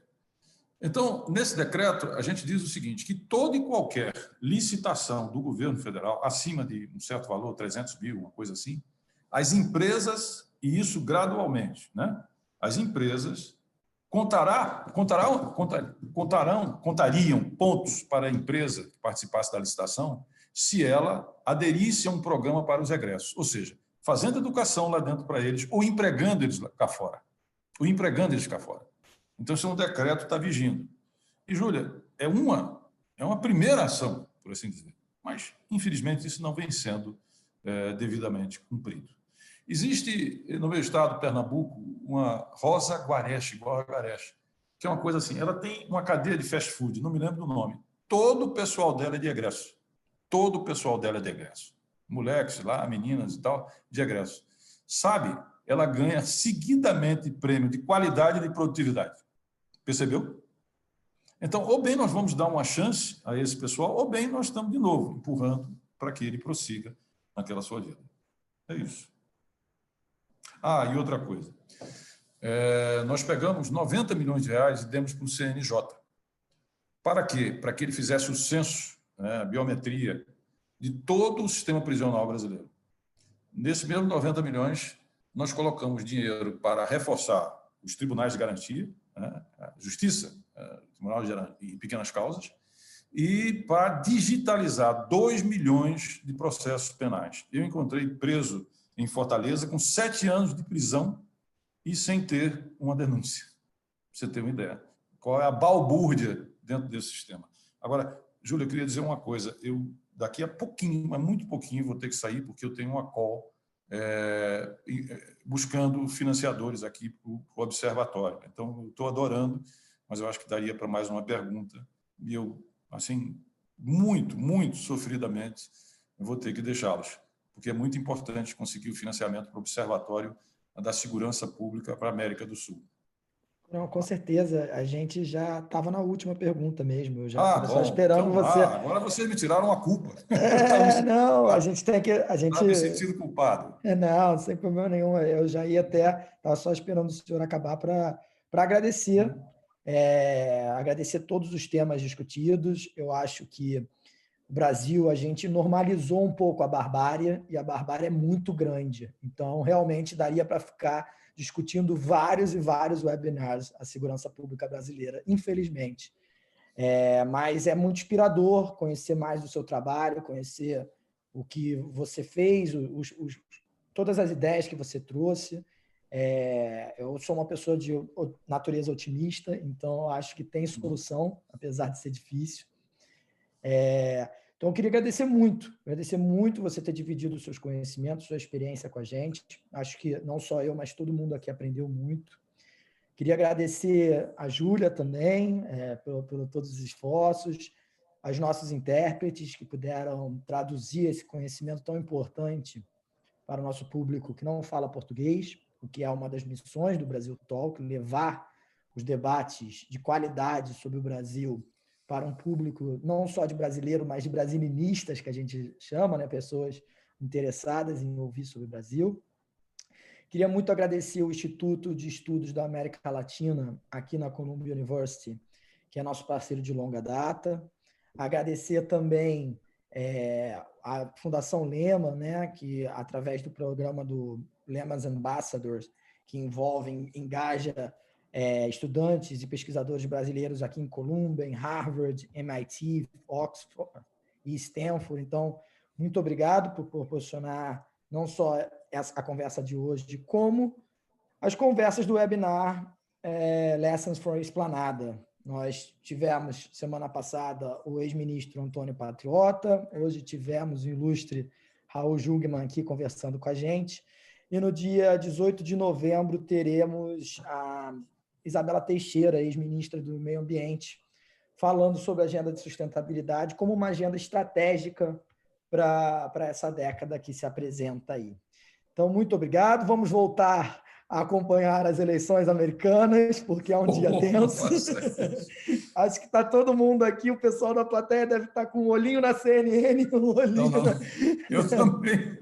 Então, nesse decreto, a gente diz o seguinte, que toda e qualquer licitação do governo federal, acima de um certo valor, 300 mil, uma coisa assim, as empresas, e isso gradualmente, né? As empresas contariam pontos para a empresa que participasse da licitação se ela aderisse a um programa para os egressos, ou seja, fazendo educação lá dentro para eles ou empregando eles cá fora. Então, esse é um decreto que está vigindo. E, Júlia, é uma primeira ação, por assim dizer, mas, infelizmente, isso não vem sendo devidamente cumprido. Existe, no meu estado, Pernambuco, uma Rosa Guareche, igual a Guareche, que é uma coisa assim, ela tem uma cadeia de fast food, não me lembro do nome. Todo o pessoal dela é de egresso. Moleques lá, meninas e tal, de egresso. Sabe, ela ganha seguidamente prêmio de qualidade e de produtividade. Percebeu? Então, ou bem nós vamos dar uma chance a esse pessoal, ou bem nós estamos, de novo, empurrando para que ele prossiga naquela sua vida. É isso. E outra coisa. Nós pegamos 90 milhões de reais e demos para o CNJ. Para quê? Para que ele fizesse o censo, a biometria de todo o sistema prisional brasileiro. Nesse mesmo 90 milhões, nós colocamos dinheiro para reforçar os tribunais de garantia, a justiça, tribunal em pequenas causas, e para digitalizar 2 milhões de processos penais. Eu encontrei preso em Fortaleza com 7 anos de prisão e sem ter uma denúncia. Pra você ter uma ideia. Qual é a balbúrdia dentro desse sistema? Agora, Júlia, eu queria dizer uma coisa. Eu, daqui a pouquinho, mas muito pouquinho, vou ter que sair, porque eu tenho uma call buscando financiadores aqui para o observatório. Então, eu estou adorando, mas eu acho que daria para mais uma pergunta. E eu, assim, muito, muito sofridamente, eu vou ter que deixá-los, porque é muito importante conseguir o financiamento para o Observatório da Segurança Pública para a América do Sul. Não, com certeza. A gente já estava na última pergunta mesmo. Eu já estava só Bom, esperando então, você. Agora vocês me tiraram a culpa. Não, a gente tem que. Estava me sentindo culpado. Não, sem problema nenhum. Eu já ia até. Estava só esperando o senhor acabar para agradecer. Agradecer todos os temas discutidos. Eu acho que o Brasil, a gente normalizou um pouco a barbárie, e a barbárie é muito grande. Então, realmente, daria para ficar discutindo vários e vários webinars a segurança pública brasileira, infelizmente. Mas é muito inspirador conhecer mais do seu trabalho, conhecer o que você fez, todas as ideias que você trouxe. Eu sou uma pessoa de natureza otimista, então eu acho que tem solução, apesar de ser difícil. Então, eu queria agradecer muito você ter dividido os seus conhecimentos, sua experiência com a gente. Acho que não só eu, mas todo mundo aqui aprendeu muito. Queria agradecer a Júlia também, por todos os esforços, aos nossos intérpretes que puderam traduzir esse conhecimento tão importante para o nosso público que não fala português, o que é uma das missões do Brasil Talk, levar os debates de qualidade sobre o Brasil para um público não só de brasileiro, mas de brasilinistas, que a gente chama, né? Pessoas interessadas em ouvir sobre o Brasil. Queria muito agradecer o Instituto de Estudos da América Latina, aqui na Columbia University, que é nosso parceiro de longa data. Agradecer também a Fundação Lehman, né? Que, através do programa do Lehman's Ambassadors, que engaja estudantes e pesquisadores brasileiros aqui em Columbia, em Harvard, MIT, Oxford e Stanford. Então, muito obrigado por proporcionar não só a conversa de hoje, como as conversas do webinar Lessons for Esplanada. Nós tivemos, semana passada, o ex-ministro Antônio Patriota, hoje tivemos o ilustre Raul Jungmann aqui conversando com a gente, e no dia 18 de novembro teremos a Isabela Teixeira, ex-ministra do Meio Ambiente, falando sobre a agenda de sustentabilidade como uma agenda estratégica para essa década que se apresenta aí. Então, muito obrigado. Vamos voltar acompanhar as eleições americanas, porque é um dia tenso. Acho que está todo mundo aqui, o pessoal da plateia deve estar com um olhinho na CNN, um olhinho não. Eu também.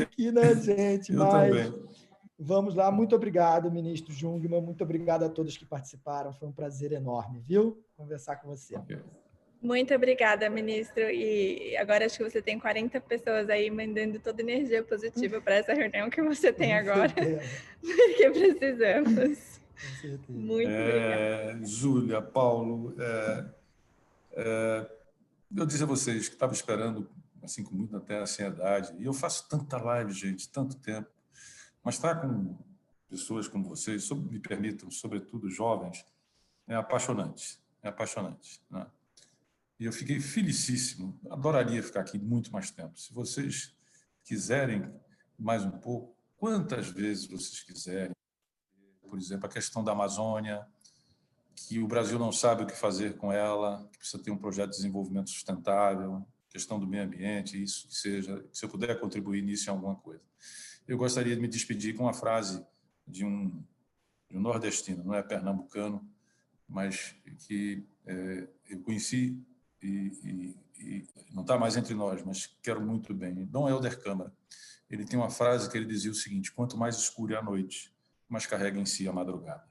Aqui, né, gente? Eu Mas também. vamos lá. Muito obrigado, ministro Jungmann. Muito obrigado a todos que participaram. Foi um prazer enorme, viu? Conversar com você. Okay. Muito obrigada, ministro. E agora acho que você tem 40 pessoas aí mandando toda energia positiva para essa reunião que você tem agora, porque precisamos. Com certeza. Muito obrigada. Júlia, Paulo, eu disse a vocês que estava esperando, assim, com muita até ansiedade, e eu faço tanta live, gente, tanto tempo, mas estar com pessoas como vocês, me permitam, sobretudo jovens, é apaixonante, né? E eu fiquei felicíssimo, adoraria ficar aqui muito mais tempo. Se vocês quiserem mais um pouco, quantas vezes vocês quiserem, por exemplo, a questão da Amazônia, que o Brasil não sabe o que fazer com ela, que precisa ter um projeto de desenvolvimento sustentável, questão do meio ambiente, isso que seja, se eu puder contribuir nisso em alguma coisa. Eu gostaria de me despedir com uma frase de um nordestino, não é pernambucano, mas que eu conheci e não está mais entre nós, mas quero muito bem. Dom Helder Câmara, ele tem uma frase que ele dizia o seguinte: quanto mais escura é a noite, mais carrega em si a madrugada.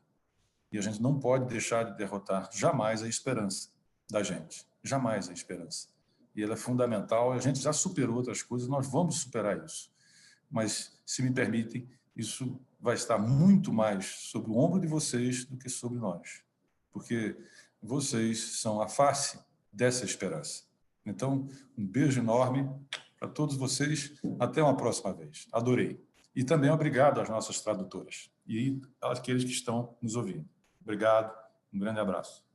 E a gente não pode deixar de derrotar jamais a esperança da gente, jamais a esperança. E ela é fundamental, a gente já superou outras coisas, nós vamos superar isso. Mas, se me permitem, isso vai estar muito mais sobre o ombro de vocês do que sobre nós, porque vocês são a face dessa esperança. Então, um beijo enorme para todos vocês, até uma próxima vez. Adorei. E também obrigado às nossas tradutoras e àqueles que estão nos ouvindo. Obrigado, um grande abraço.